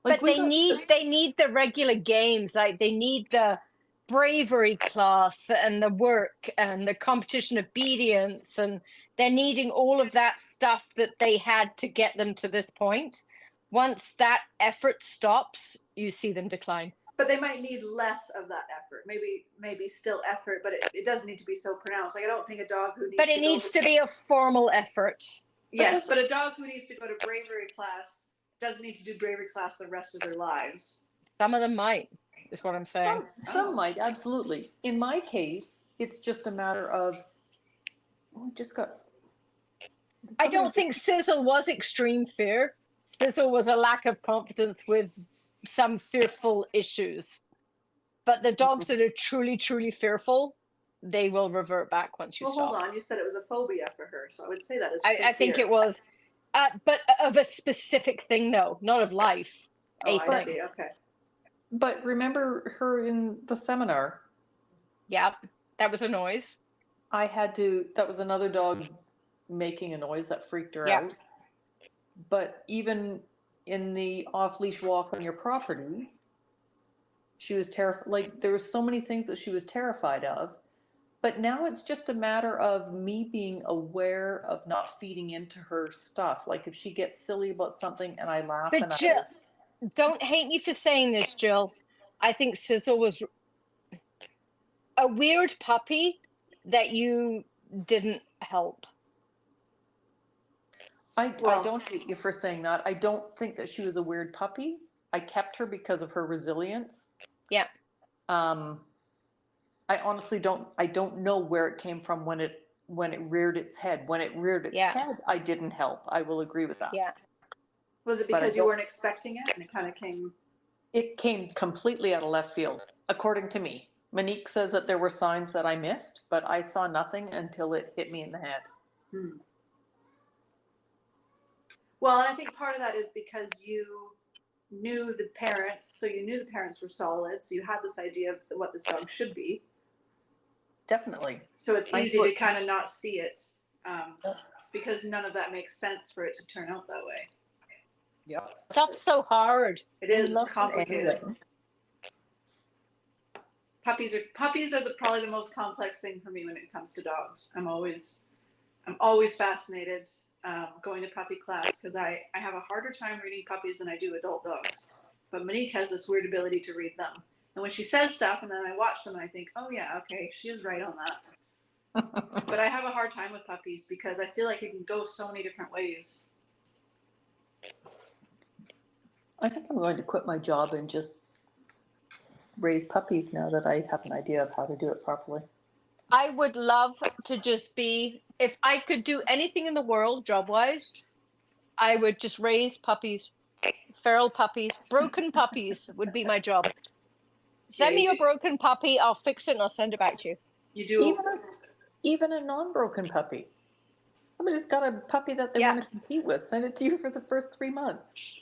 But they need the regular games. They need the bravery class and the work and the competition obedience, and they're needing all of that stuff that they had to get them to this point. Once that effort stops, you see them decline. But they might need less of that effort. Maybe still effort, but it doesn't need to be so pronounced. I don't think a dog who needs But it needs to be a formal effort. Yes, but a dog who needs to go to bravery class doesn't need to do bravery class the rest of their lives. Some of them might, is what I'm saying. Some might, absolutely. In my case, it's just a matter of, I don't think Sizzle was extreme fear. Sizzle was a lack of confidence with some fearful issues. But the dogs that are truly, truly fearful, they will revert back once you stop. Hold on. You said it was a phobia for her, so I would say that is I think it was. But of a specific thing, no. Not of life. Oh, I see. Okay. But remember her in the seminar? Yeah, that was a noise. That was another dog making a noise that freaked her out. But even in the off-leash walk on your property, she was terrified. There were so many things that she was terrified of. But now it's just a matter of me being aware of not feeding into her stuff. If she gets silly about something and I laugh. But Jill, don't hate me for saying this, Jill. I think Sizzle was a weird puppy that you didn't help. I don't hate you for saying that. I don't think that she was a weird puppy. I kept her because of her resilience. Yeah. I honestly don't know where it came from when it reared its head. When it reared its head, I didn't help. I will agree with that. Yeah. Was it because you weren't expecting it and it kind of came? It came completely out of left field, according to me. Monique says that there were signs that I missed, but I saw nothing until it hit me in the head. Well, and I think part of that is because you knew the parents, so you knew the parents were solid, so you had this idea of what this dog should be. Definitely. So it's easy to kind of not see it because none of that makes sense for it to turn out that way. Yeah. Stuff's so hard. It is. It's complicated. Puppies are probably the most complex thing for me when it comes to dogs. I'm always fascinated going to puppy class because I have a harder time reading puppies than I do adult dogs. But Monique has this weird ability to read them. And when she says stuff and then I watch them and I think, oh yeah, okay, she is right on that. But I have a hard time with puppies because I feel like it can go so many different ways. I think I'm going to quit my job and just raise puppies now that I have an idea of how to do it properly. I would love to just be, if I could do anything in the world job wise, I would just raise puppies, feral puppies, broken puppies would be my job. Send me your broken puppy, I'll fix it and I'll send it back to you. You do Even a non-broken puppy. Somebody's got a puppy that they want to compete with. Send it to you for the first 3 months.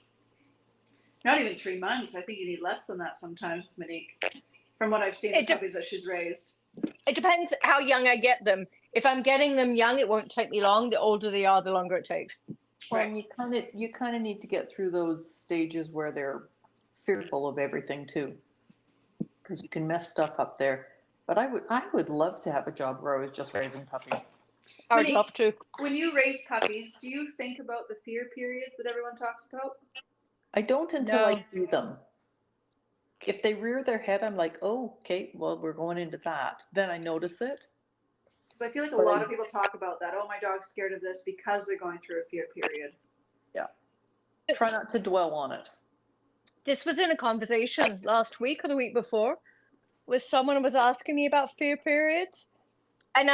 not even 3 months. I think you need less than that sometimes, Monique. From what I've seen, the puppies that she's raised. It depends how young I get them. If I'm getting them young, it won't take me long. The older they are, the longer it takes. Well, and you kind of need to get through those stages where they're fearful of everything too, because you can mess stuff up there. But I would love to have a job where I was just raising puppies. I would love to. When you raise puppies, do you think about the fear periods that everyone talks about? I don't until I see them. If they rear their head, I'm like, oh, okay, well, we're going into that. Then I notice it. Because I feel like a lot of people talk about that. Oh, my dog's scared of this because they're going through a fear period. Yeah. Try not to dwell on it. This was in a conversation last week or the week before with someone who was asking me about fear periods. And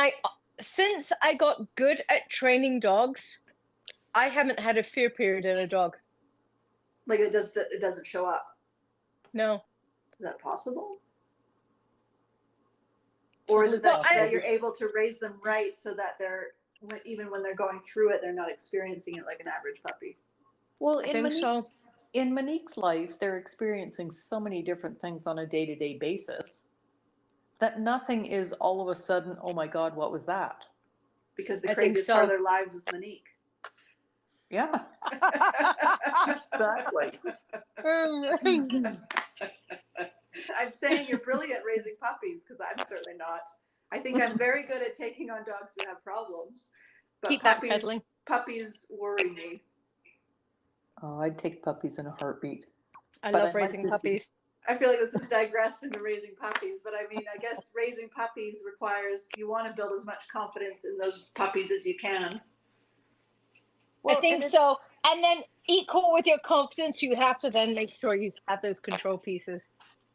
since I got good at training dogs, I haven't had a fear period in a dog. Like it doesn't show up? No. Is that possible? Or is it that you're able to raise them right so that they're, even when they're going through it, they're not experiencing it like an average puppy? Well, in Monique's life, they're experiencing so many different things on a day-to-day basis that nothing is all of a sudden, oh my God, what was that? Because the craziest part of their lives is Monique. Yeah. Exactly. I'm saying you're brilliant at raising puppies because I'm certainly not. I think I'm very good at taking on dogs who have problems. But keep that peddling. Puppies worry me. Oh, I'd take puppies in a heartbeat. I love raising puppies. I feel like this is digressed into raising puppies, but I mean, I guess raising puppies requires you want to build as much confidence in those puppies as you can. Well, I think so. And then equal with your confidence, you have to then make sure you have those control pieces.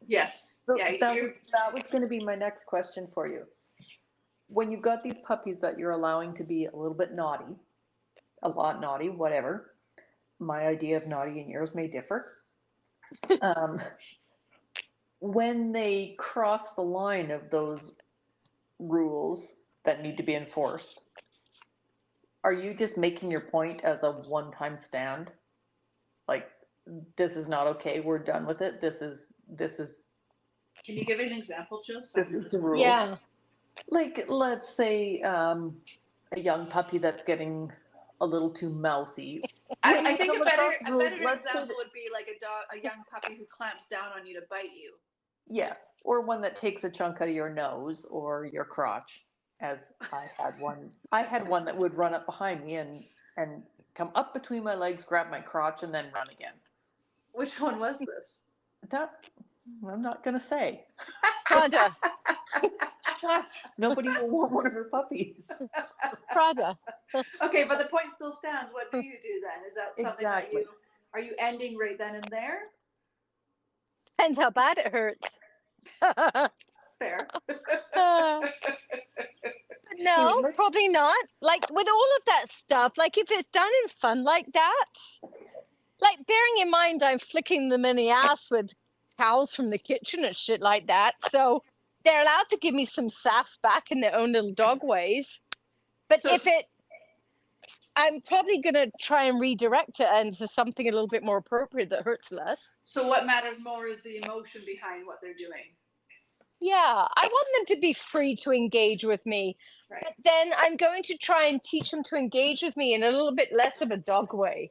Yes. So that was going to be my next question for you. When you've got these puppies that you're allowing to be a little bit naughty, a lot naughty, whatever. My idea of naughty and yours may differ. When they cross the line of those rules that need to be enforced, are you just making your point as a one-time stand? Like, this is not okay, we're done with it, this is Can you give an example, Jill? This is the rule. Yeah. Like, let's say a young puppy that's getting a little too mouthy. I think a better example would be like a young puppy who clamps down on you to bite you. Yes, or one that takes a chunk out of your nose or your crotch, as I had one. I had one that would run up behind me and come up between my legs, grab my crotch, and then run again. Which one was this? That I'm not going to say. Prada. Nobody will want one of her puppies. Prada. Okay, but the point still stands. What do you do then? Is that something that are you ending right then and there? Depends how bad it hurts. Fair. No, probably not. Like with all of that stuff, like if it's done in fun like that, like bearing in mind I'm flicking them in the ass with towels from the kitchen and shit like that. So they're allowed to give me some sass back in their own little dog ways. But I'm probably going to try and redirect it into something a little bit more appropriate that hurts less. So what matters more is the emotion behind what they're doing. Yeah, I want them to be free to engage with me. Right. But then I'm going to try and teach them to engage with me in a little bit less of a dog way.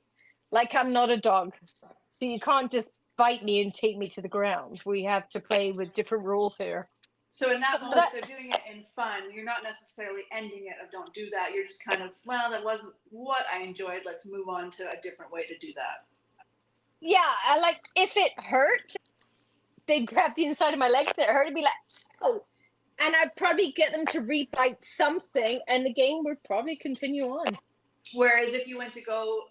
Like I'm not a dog. So you can't just bite me and take me to the ground. We have to play with different rules here. So in that moment, they're doing it in fun. You're not necessarily ending it of don't do that. You're just kind of, well, that wasn't what I enjoyed. Let's move on to a different way to do that. Yeah, I like if it hurt, they'd grab the inside of my legs and it hurt and be like, oh. And I'd probably get them to rebite something and the game would probably continue on. Whereas if you went to go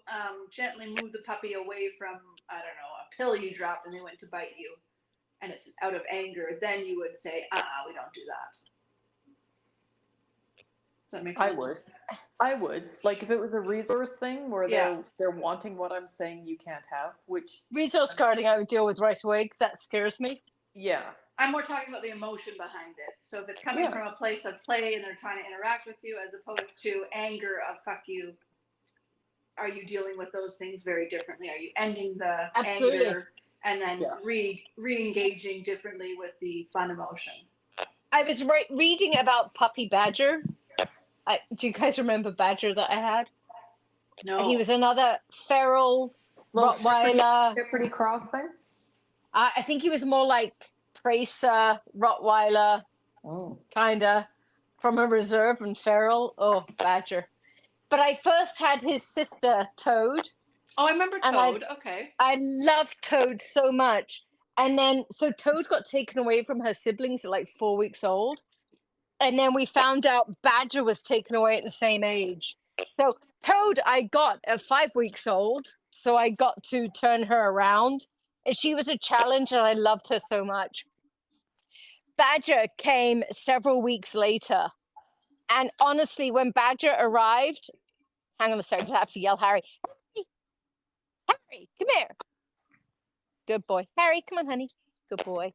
gently move the puppy away from, I don't know, a pill you dropped and they went to bite you, and it's out of anger, then you would say, we don't do that. Does that make sense? I would. Like if it was a resource thing where Yeah. they're wanting what I'm saying you can't have, which Resource guarding I would deal with right away because that scares me. yeah. I'm more talking about the emotion behind it. So if it's coming from a place of play and they're trying to interact with you as opposed to anger of fuck you, are you dealing with those things very differently? Are you ending the anger and then re-engaging differently with the fun emotion? I was reading about Puppy Badger. Do you guys remember Badger that I had? No. He was another feral Rottweiler. Pretty cross thing? I think he was more like Tracer, Rottweiler, kinda, from a reserve and feral. Oh, Badger. But I first had his sister, Toad. Oh, I remember Toad. Okay. I loved Toad so much. And then, so Toad got taken away from her siblings at like 4 weeks old. And then we found out Badger was taken away at the same age. So Toad I got at 5 weeks old. So I got to turn her around. And she was a challenge and I loved her so much. Badger came several weeks later. And honestly, when Badger arrived, hang on a second, I have to yell, Harry. Harry, come here. Good boy. Harry, come on, honey. Good boy.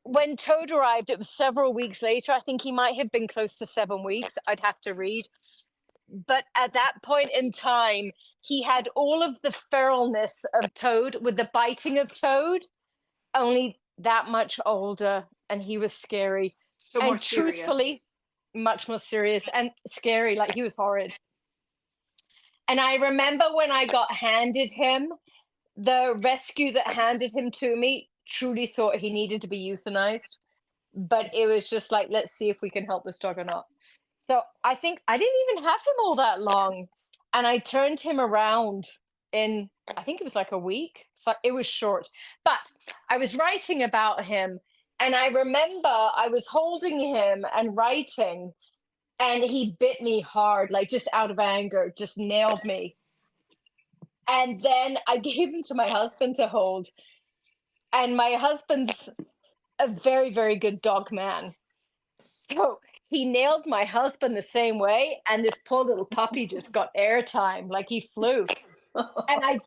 When Toad arrived, it was several weeks later. I think he might have been close to 7 weeks. I'd have to read. But at that point in time, he had all of the feralness of Toad with the biting of Toad, only that much older, and he was scary. So and more serious. Truthfully, much more serious and scary. Like, he was horrid. And I remember when I got handed him, the rescue that handed him to me truly thought he needed to be euthanized. But it was just like, let's see if we can help this dog or not. So I think I didn't even have him all that long. And I turned him around in, I think it was like a week. So it was short. But I was writing about him. And I remember I was holding him and writing. And he bit me hard, like just out of anger, just nailed me. And then I gave him to my husband to hold. And my husband's a very, very good dog man. So he nailed my husband the same way. And this poor little puppy just got airtime, like he flew. And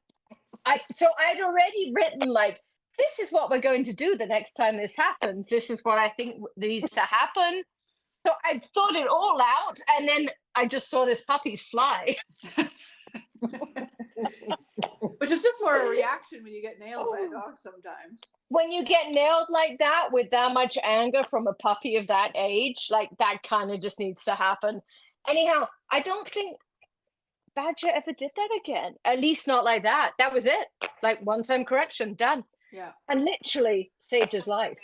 so I'd already written, like, this is what we're going to do the next time this happens. This is what I think needs to happen. So I thought it all out, and then I just saw this puppy fly. Which is just more a reaction when you get nailed by a dog sometimes. When you get nailed like that with that much anger from a puppy of that age, like that kind of just needs to happen. Anyhow, I don't think Badger ever did that again. At least not like that. That was it. Like one-time correction, done. Yeah. And literally saved his life.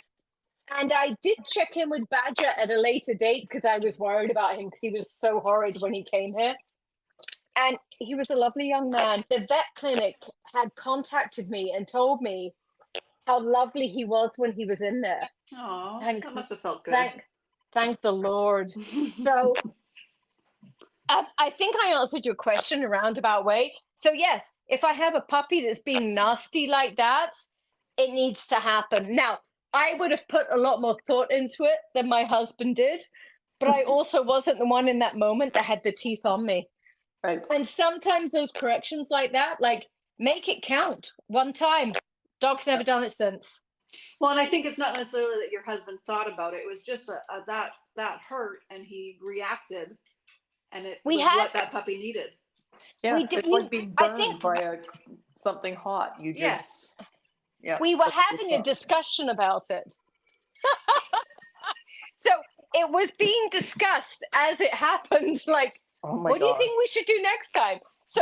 And I did check in with Badger at a later date because I was worried about him because he was so horrid when he came here. And he was a lovely young man. The vet clinic had contacted me and told me how lovely he was when he was in there. Oh, that must have felt good. Thank the Lord. So I think I answered your question in a roundabout way. So yes, if I have a puppy that's being nasty like that, it needs to happen. Now, I would have put a lot more thought into it than my husband did, but I also wasn't the one in that moment that had the teeth on me. Right. And sometimes those corrections like that, like, make it count one time. Dog's never done it since. Well, and I think it's not necessarily that your husband thought about it. It was just that hurt, and he reacted, and it was what that puppy needed. Yeah, it's like being burned by something hot. You just... Yes. Yeah, we were having a discussion about it. So it was being discussed as it happened. Like, what do you think we should do next time? So,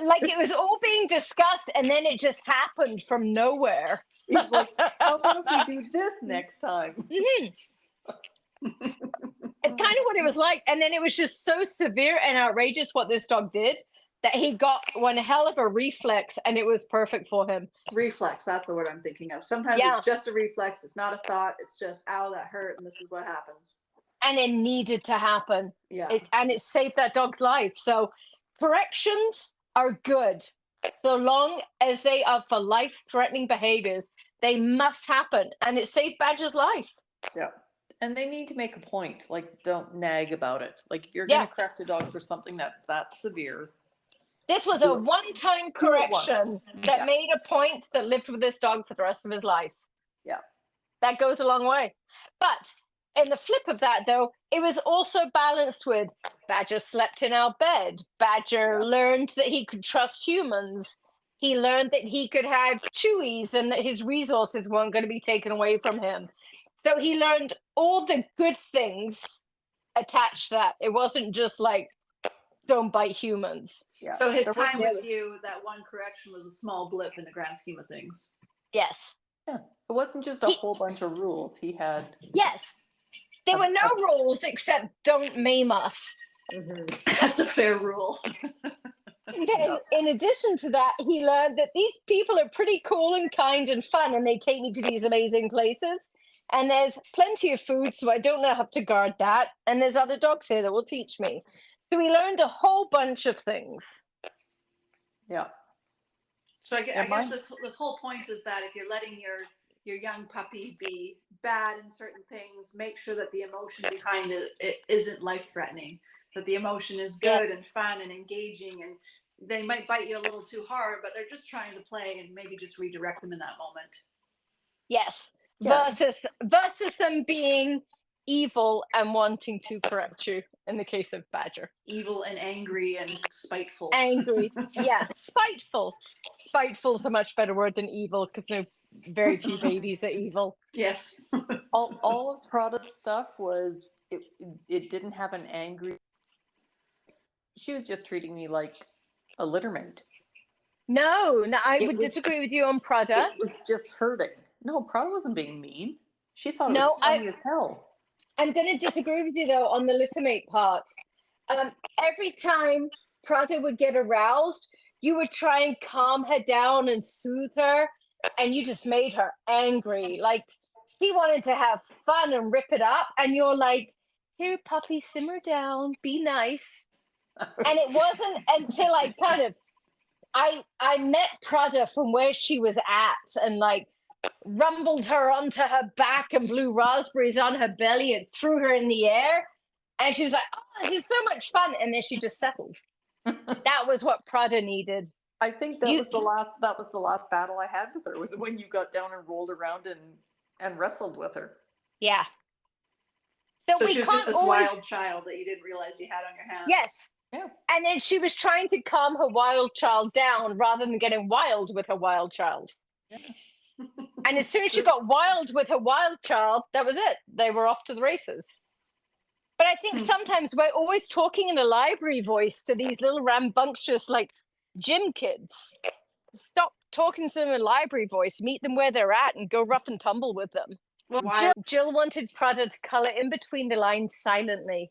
like, it was all being discussed, and then it just happened from nowhere. He's like, how about if we do this next time? Mm-hmm. It's kind of what it was like. And then it was just so severe and outrageous what this dog did that he got one hell of a reflex, and it was perfect for him. Reflex, that's the word I'm thinking of. Sometimes it's just a reflex. It's not a thought. It's just, ow, that hurt, and this is what happens. And it needed to happen. Yeah. And it saved that dog's life. So corrections are good. So long as they are for life-threatening behaviors, they must happen, and it saved Badger's life. Yeah. And they need to make a point. Like, don't nag about it. Like, if you're Yeah. going to correct a dog for something that's that severe. This was a one-time correction that made a point that lived with this dog for the rest of his life. Yeah. That goes a long way. But in the flip of that, though, it was also balanced with Badger slept in our bed. Badger learned that he could trust humans. He learned that he could have chewies and that his resources weren't going to be taken away from him. So he learned all the good things attached to that. It wasn't just like, don't bite humans. Yeah. So his time with you, that one correction was a small blip in the grand scheme of things. Yes. Yeah. It wasn't just a whole bunch of rules. He had. Yes. There were no rules except don't maim us. That's a fair rule. And then, in addition to that, he learned that these people are pretty cool and kind and fun, and they take me to these amazing places. And there's plenty of food, so I don't have to guard that. And there's other dogs here that will teach me. So we learned a whole bunch of things. Yeah. So I guess this whole point is that if you're letting your young puppy be bad in certain things, make sure that the emotion behind it isn't life-threatening, that the emotion is good and fun and engaging, and they might bite you a little too hard, but they're just trying to play, and maybe just redirect them in that moment. Yes. Versus them being evil and wanting to correct you in the case of Badger. Evil and angry and spiteful. Angry. Yeah. Spiteful. Spiteful is a much better word than evil, because very few babies are evil. Yes. all of Prada's stuff was it didn't have an angry. She was just treating me like a litter mate. No, I would disagree with you on Prada. It was just hurting. No, Prada wasn't being mean. She thought it was funny as hell. I'm going to disagree with you, though, on the littermate part. Every time Prada would get aroused, you would try and calm her down and soothe her, and you just made her angry. Like, she wanted to have fun and rip it up, and you're like, here, puppy, simmer down, be nice. And it wasn't until I met Prada from where she was at and, like, rumbled her onto her back and blew raspberries on her belly and threw her in the air, and she was like, oh, this is so much fun, and then she just settled. That was what Prada needed. I think that was the last battle I had with her, was when you got down and rolled around and wrestled with her. Yeah. So she was just this wild child that you didn't realize you had on your hands. Yes. Yeah. And then she was trying to calm her wild child down rather than getting wild with her wild child. Yeah. And as soon as she got wild with her wild child, that was it. They were off to the races. But I think sometimes we're always talking in a library voice to these little rambunctious, like, gym kids. Stop talking to them in a library voice. Meet them where they're at and go rough and tumble with them. Well, Jill wanted Prada to color in between the lines silently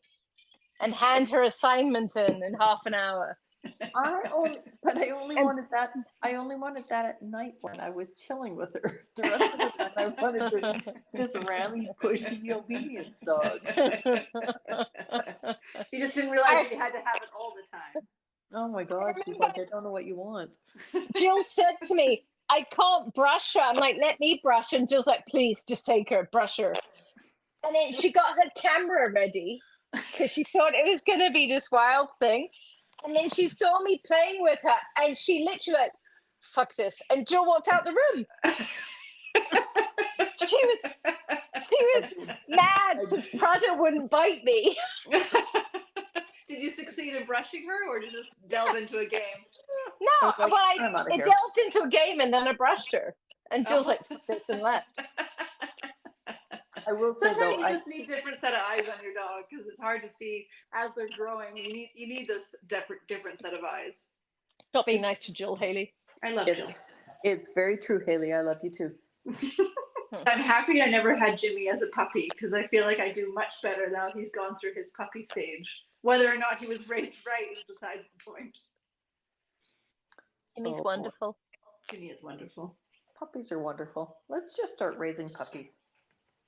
and hand her assignment in half an hour. I only wanted that at night when I was chilling with her. The rest of the time I wanted this rammy, pushy obedience dog. You just didn't realize that you had to have it all the time. Oh my God, she's like, I don't know what you want. Jill said to me, I can't brush her. I'm like, let me brush. And Jill's like, please, just take her, brush her. And then she got her camera ready because she thought it was going to be this wild thing. And then she saw me playing with her, and she literally like, fuck this. And Jill walked out the room. She was mad because Prada wouldn't bite me. Did you succeed in brushing her, or did you just delve into a game? No, like, I delved into a game and then I brushed her. And Jill's like, fuck this, and left. I will say, sometimes though, you just need different set of eyes on your dog because it's hard to see as they're growing. You need this different set of eyes. Stop being nice to Jill, Hayley. I love Jill. It's very true, Hayley. I love you too. I'm happy I never had Jimmy as a puppy because I feel like I do much better now he's gone through his puppy stage. Whether or not he was raised right is besides the point. Jimmy's wonderful. Jimmy is wonderful. Puppies are wonderful. Let's just start raising puppies.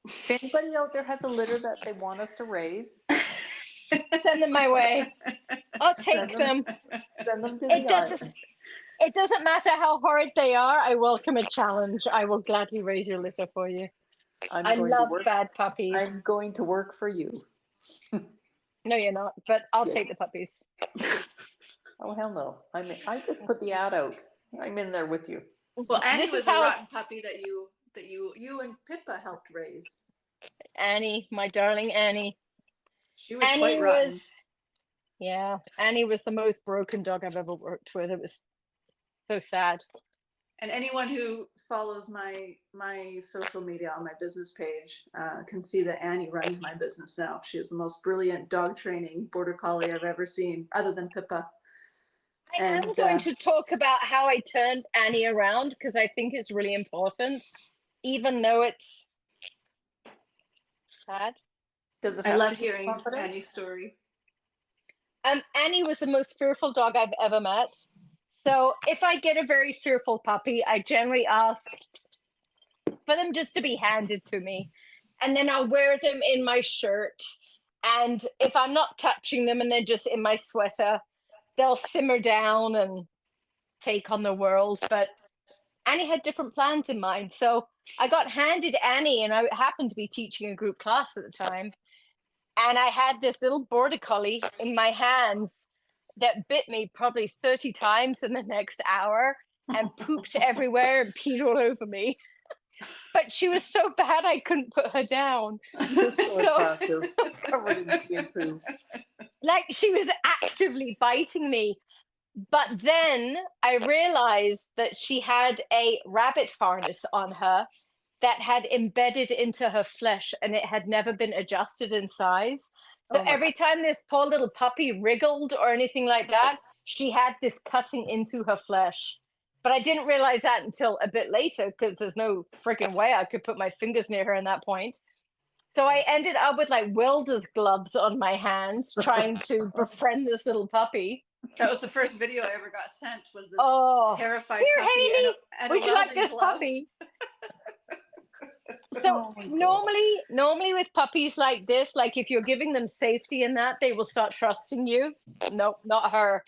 If anybody out there has a litter that they want us to raise, send them my way. I'll take them. Send them to the island. It doesn't matter how hard they are. I welcome a challenge. I will gladly raise your litter for you. I love bad puppies. I'm going to work for you. No, you're not, but I'll Yes. take the puppies. Oh, hell no. I just put the ad out. I'm in there with you. Well, Annie This was is a how rotten puppy that you and Pippa helped raise. Annie, my darling Annie. She was Annie quite rotten. was, yeah, Annie was the most broken dog I've ever worked with. It was so sad. And anyone who follows my social media on my business page can see that Annie runs my business now. She is the most brilliant dog training border collie I've ever seen, other than Pippa. I am going to talk about how I turned Annie around because I think it's really important, even though it's sad. Does it I have love to be hearing confident? Annie's story. Annie was the most fearful dog I've ever met. So if I get a very fearful puppy, I generally ask for them just to be handed to me. And then I'll wear them in my shirt. And if I'm not touching them and they're just in my sweater, they'll simmer down and take on the world. But Annie had different plans in mind. So I got handed Annie, and I happened to be teaching a group class at the time. And I had this little border collie in my hands that bit me probably 30 times in the next hour and pooped everywhere and peed all over me. But she was so bad I couldn't put her down. So, Covered in skin poo. like, she was actively biting me. But then I realized that she had a rabbit harness on her that had embedded into her flesh and it had never been adjusted in size. So every time this poor little puppy wriggled or anything like that, she had this cutting into her flesh. But I didn't realize that until a bit later because there's no freaking way I could put my fingers near her in that point. So I ended up with like welder's gloves on my hands trying to befriend this little puppy. That was the first video I ever got sent. Was this terrified here, puppy Hayley, and would a you like welding this glove. puppy? So normally with puppies like this, like if you're giving them safety in that, they will start trusting you. Nope, not her.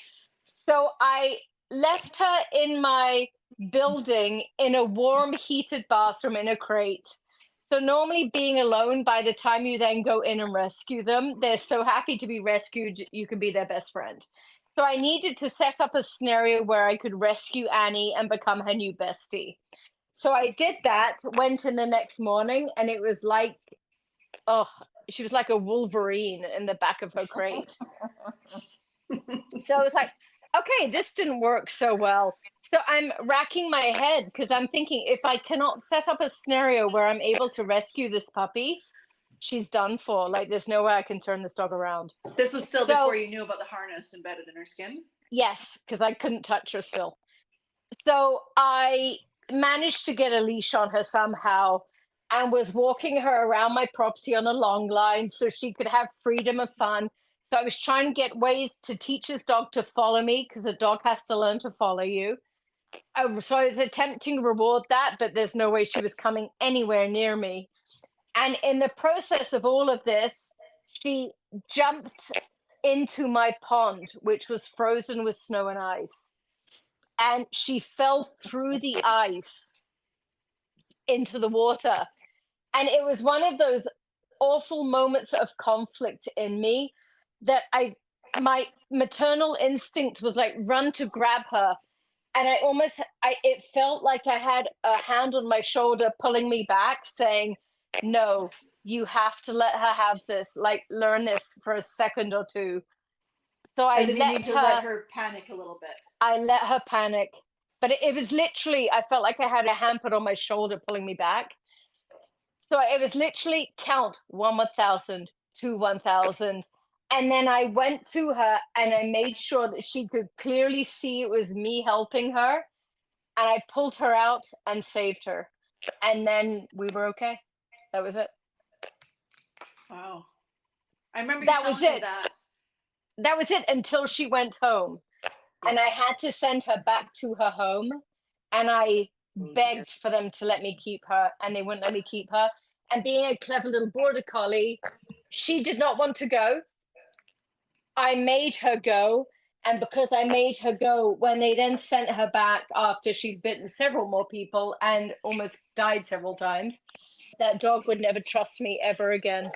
So I left her in my building in a warm, heated bathroom in a crate. So normally being alone, by the time you then go in and rescue them, they're so happy to be rescued, you can be their best friend. So I needed to set up a scenario where I could rescue Annie and become her new bestie. So I did that, went in the next morning, and it was like, oh, she was like a Wolverine in the back of her crate. So I was like, okay, this didn't work so well. So I'm racking my head because I'm thinking if I cannot set up a scenario where I'm able to rescue this puppy, she's done for. Like, there's no way I can turn this dog around. This was still before you knew about the harness embedded in her skin? Yes, because I couldn't touch her still. So I managed to get a leash on her somehow and was walking her around my property on a long line so she could have freedom of fun. So I was trying to get ways to teach this dog to follow me because a dog has to learn to follow you. So I was attempting to reward that, but there's no way she was coming anywhere near me. And in the process of all of this, she jumped into my pond, which was frozen with snow and ice. And she fell through the ice into the water. And it was one of those awful moments of conflict in me that my maternal instinct was like run to grab her. And it felt like I had a hand on my shoulder pulling me back saying, no, you have to let her have this, like learn this for a second or two. So I let her panic a little bit. I let her panic. But it was literally, I felt like I had a hand put on my shoulder pulling me back. So it was literally count 1,000, 2 1,000. And then I went to her and I made sure that she could clearly see it was me helping her. And I pulled her out and saved her. And then we were okay. That was it. Wow. I remember you That telling was me it. that. That was it until she went home. And I had to send her back to her home. And I begged for them to let me keep her. And they wouldn't let me keep her. And being a clever little border collie, she did not want to go. I made her go. And because I made her go, when they then sent her back after she'd bitten several more people and almost died several times, that dog would never trust me ever again.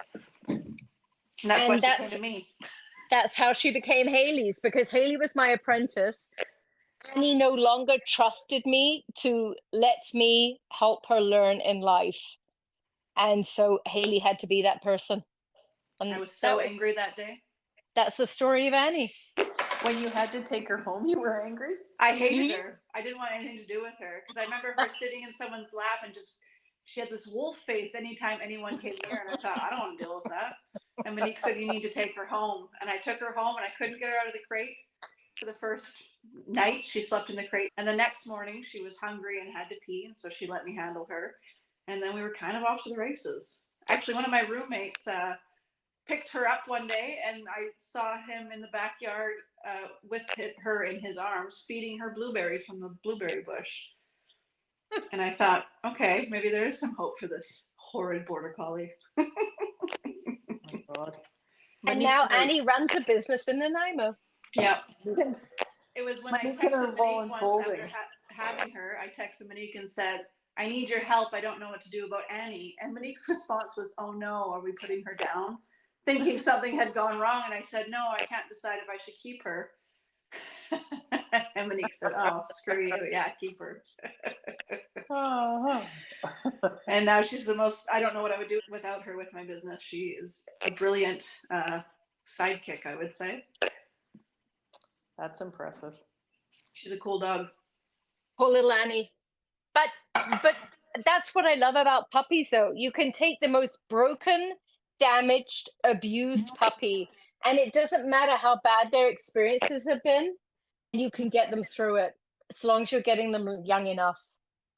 And that's why she came to me. That's how she became Hayley's, because Hayley was my apprentice. Annie no longer trusted me to let me help her learn in life. And so Hayley had to be that person. And I was so angry that day. That's the story of Annie. When you had to take her home, you were angry? I hated her. I didn't want anything to do with her because I remember her sitting in someone's lap and just, she had this wolf face anytime anyone came near. And I thought, I don't want to deal with that. And Monique said, you need to take her home. And I took her home and I couldn't get her out of the crate. For the first night, she slept in the crate. And the next morning, she was hungry and had to pee. And so she let me handle her. And then we were kind of off to the races. Actually, one of my roommates picked her up one day and I saw him in the backyard with her in his arms, feeding her blueberries from the blueberry bush. And I thought, okay, maybe there is some hope for this horrid border collie. Oh my God. And now Annie runs a business in Nanaimo. Yeah. It was when I texted Monique once after having her, I texted Monique and said, I need your help. I don't know what to do about Annie. And Monique's response was, oh no, are we putting her down? Thinking something had gone wrong. And I said, no, I can't decide if I should keep her. And Monique said, oh, screw you. Yeah, keep her. And now she's the most, I don't know what I would do without her with my business. She is a brilliant sidekick, I would say. That's impressive. She's a cool dog. Poor little Annie. But that's what I love about puppies, though. You can take the most broken, damaged, abused puppy, and it doesn't matter how bad their experiences have been, you can get them through it as long as you're getting them young enough.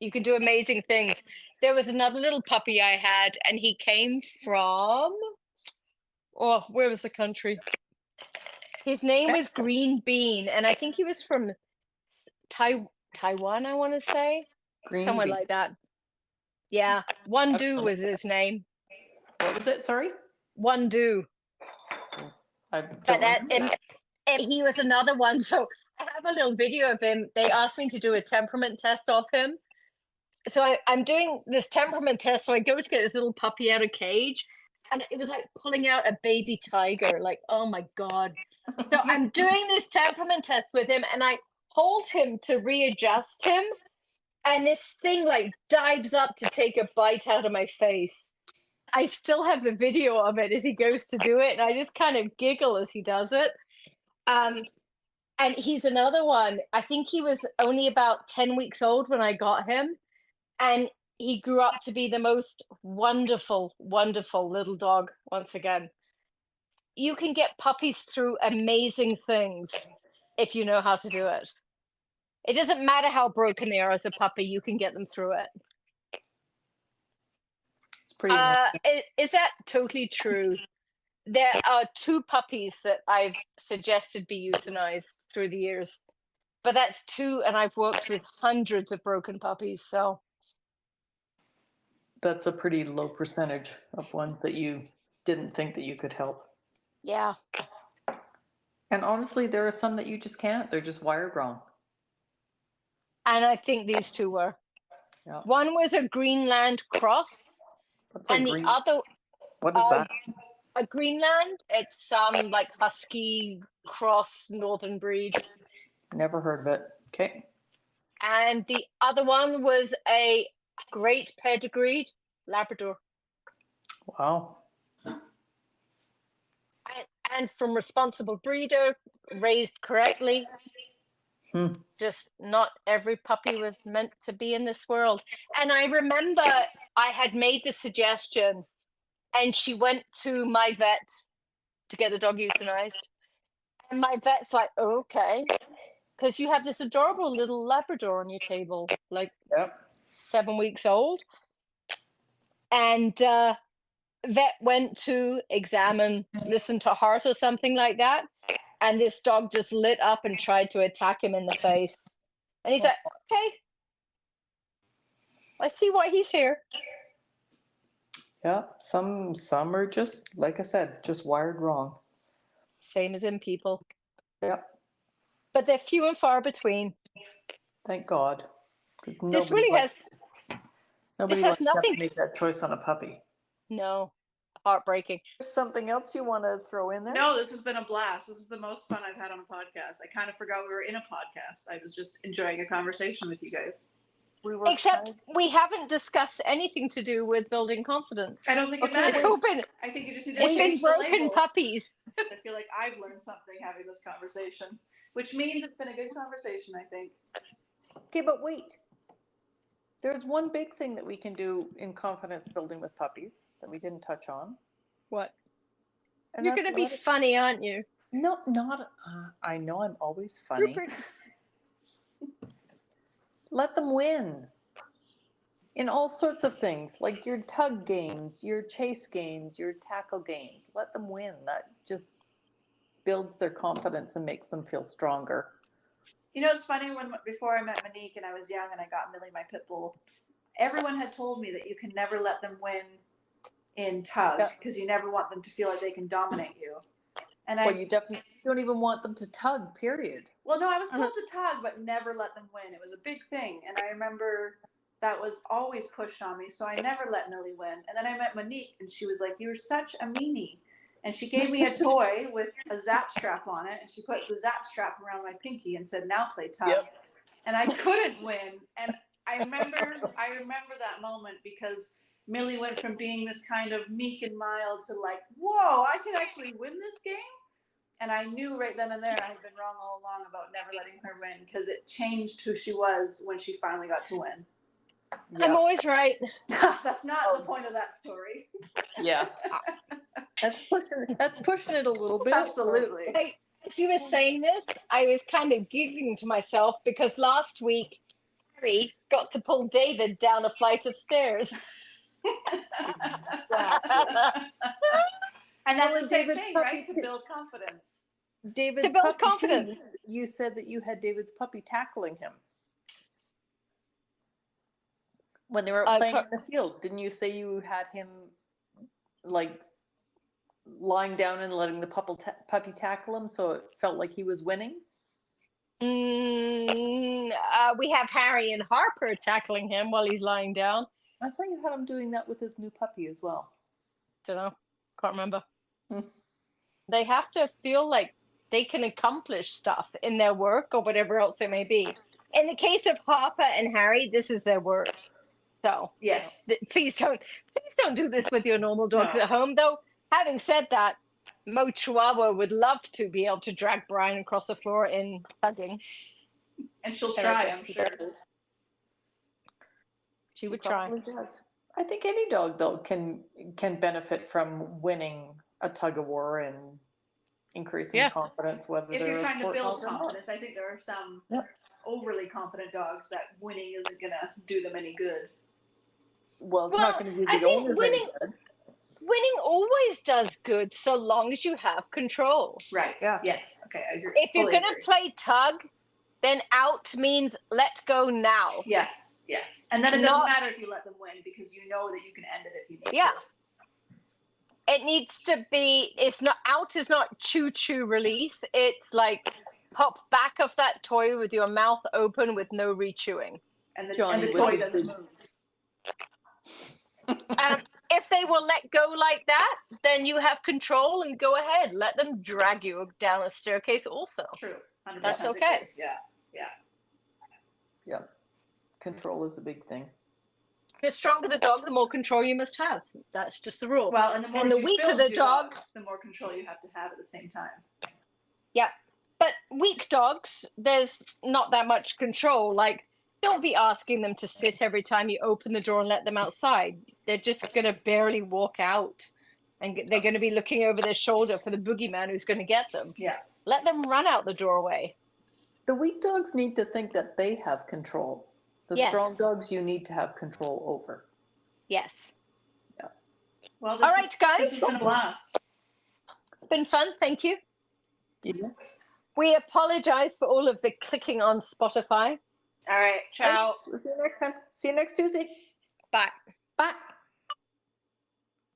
You can do amazing things. There was another little puppy I had, and he came from, oh, where was the country? His name was Green Bean, and I think he was from Taiwan, I want to say. Somewhere like that. Yeah, Wondu was his name. What was it? Sorry? Wondu. He was another one. So I have a little video of him. They asked me to do a temperament test of him. So I'm doing this temperament test. So I go to get this little puppy out of cage, and it was like pulling out a baby tiger. Like, oh my God. So I'm doing this temperament test with him, and I hold him to readjust him. And this thing like dives up to take a bite out of my face. I still have the video of it as he goes to do it. And I just kind of giggle as he does it. And he's another one. I think he was only about 10 weeks old when I got him. And he grew up to be the most wonderful, wonderful little dog once again. You can get puppies through amazing things if you know how to do it. It doesn't matter how broken they are as a puppy, you can get them through it. It's pretty is that totally true? There are 2 puppies that I've suggested be euthanized through the years. But that's 2, and I've worked with hundreds of broken puppies, so. That's a pretty low percentage of ones that you didn't think that you could help. Yeah. And honestly, there are some that you just can't. They're just wired wrong. And I think these 2 were. Yeah. One was a Greenland cross, and the other. What is that? A Greenland. It's some like husky cross northern breed. Never heard of it. Okay. And the other one was a great pedigreed Labrador. Wow. And from responsible breeder, raised correctly. Just not every puppy was meant to be in this world. And I remember I had made the suggestion, and she went to my vet to get the dog euthanized. And my vet's like, oh, okay, because you have this adorable little Labrador on your table, like 7 weeks old. And vet went to examine, listen to heart or something like that. And this dog just lit up and tried to attack him in the face. And he's like, okay, I see why he's here. Yeah, some are just, like I said, just wired wrong. Same as in people. Yeah. but they're few and far between. Thank God. Because This really has nobody has wants to have nothing to make that choice on a puppy. no heartbreaking. There's something else you want to throw in there? No, this has been a blast. This is the most fun I've had on a podcast. I kind of forgot we were in a podcast. I was just enjoying a conversation with you guys. Except we haven't discussed anything to do with building confidence. I don't think it Okay, matters. It's all been I think you just need to it's been change the broken label. puppies. I feel like I've learned something having this conversation, which means it's been a good conversation, I think. Okay, but wait. There's one big thing that we can do in confidence building with puppies that we didn't touch on. What? And You're that's going to be funny, aren't you? No, not. I know I'm always funny. Rupert. Let them win. In all sorts of things, like your tug games, your chase games, your tackle games. Let them win. That just builds their confidence and makes them feel stronger. You know, it's funny before I met Monique and I was young and I got Millie, my pit bull, everyone had told me that you can never let them win in tug because you never want them to feel like they can dominate you. And you definitely don't even want them to tug, period. Well, no, I was told to tug, but never let them win. It was a big thing. And I remember that was always pushed on me. So I never let Millie win. And then I met Monique and she was like, "You're such a meanie." And she gave me a toy with a zap strap on it. And she put the zap strap around my pinky and said, "Now play tug." Yep. And I couldn't win. And I remember that moment because Millie went from being this kind of meek and mild to like, whoa, I can actually win this game. And I knew right then and there I had been wrong all along about never letting her win because it changed who she was when she finally got to win. Yeah. I'm always right. That's not the point of that story. Yeah. That's pushing it a little bit. Absolutely. As you were saying this, I was kind of giggling to myself because last week Harry got to pull David down a flight of stairs. And that's the same David's thing, puppy right? To build confidence. David's To build puppy confidence. too. You said that you had David's puppy tackling him when they were playing in the field. Didn't you say you had him like lying down and letting the puppy tackle him so it felt like he was winning? We have Harry and Harper tackling him while he's lying down. I thought you had him doing that with his new puppy as well. Don't know. Can't remember. They have to feel like they can accomplish stuff in their work or whatever else it may be. In the case of Harper and Harry, this is their work. So yes, please don't do this with your normal dogs at home. Though, having said that, Mo Chihuahua would love to be able to drag Brian across the floor in tugging. And she'll try, I'm sure. She would try. Does. I think any dog though can benefit from winning a tug of war and increasing confidence. Whether if you're trying to build dog confidence, I think there are some overly confident dogs that winning isn't going to do them any good. Well, it's not going to do the owners any good. Winning always does good so long as you have control. Right. Yeah. Yes. Okay. I agree. If you're going to play tug, then out means let go now. Yes. Yes. And then it doesn't matter if you let them win because you know that you can end it if you need to. Yeah. It needs to be, out is not choo-choo release. It's like pop back of that toy with your mouth open with no re-chewing. And the toy doesn't move. If they will let go like that, then you have control and go ahead. Let them drag you down a staircase also. True. 100% That's okay. Yeah. Yeah. Yeah. Control is a big thing. The stronger the dog, the more control you must have. That's just the rule. Well, and the weaker the dog, the more control you have to have at the same time. Yeah. But weak dogs, there's not that much control. Like, don't be asking them to sit every time you open the door and let them outside. They're just going to barely walk out. And they're going to be looking over their shoulder for the boogeyman who's going to get them. Yeah. Let them run out the doorway. The weak dogs need to think that they have control. The strong dogs you need to have control over. Yes. Yeah. Well, all right, guys. This has been a blast. It's been fun. Thank you. Yeah. We apologize for all of the clicking on Spotify. All right. Ciao. See you next time. See you next Tuesday. Bye. Bye.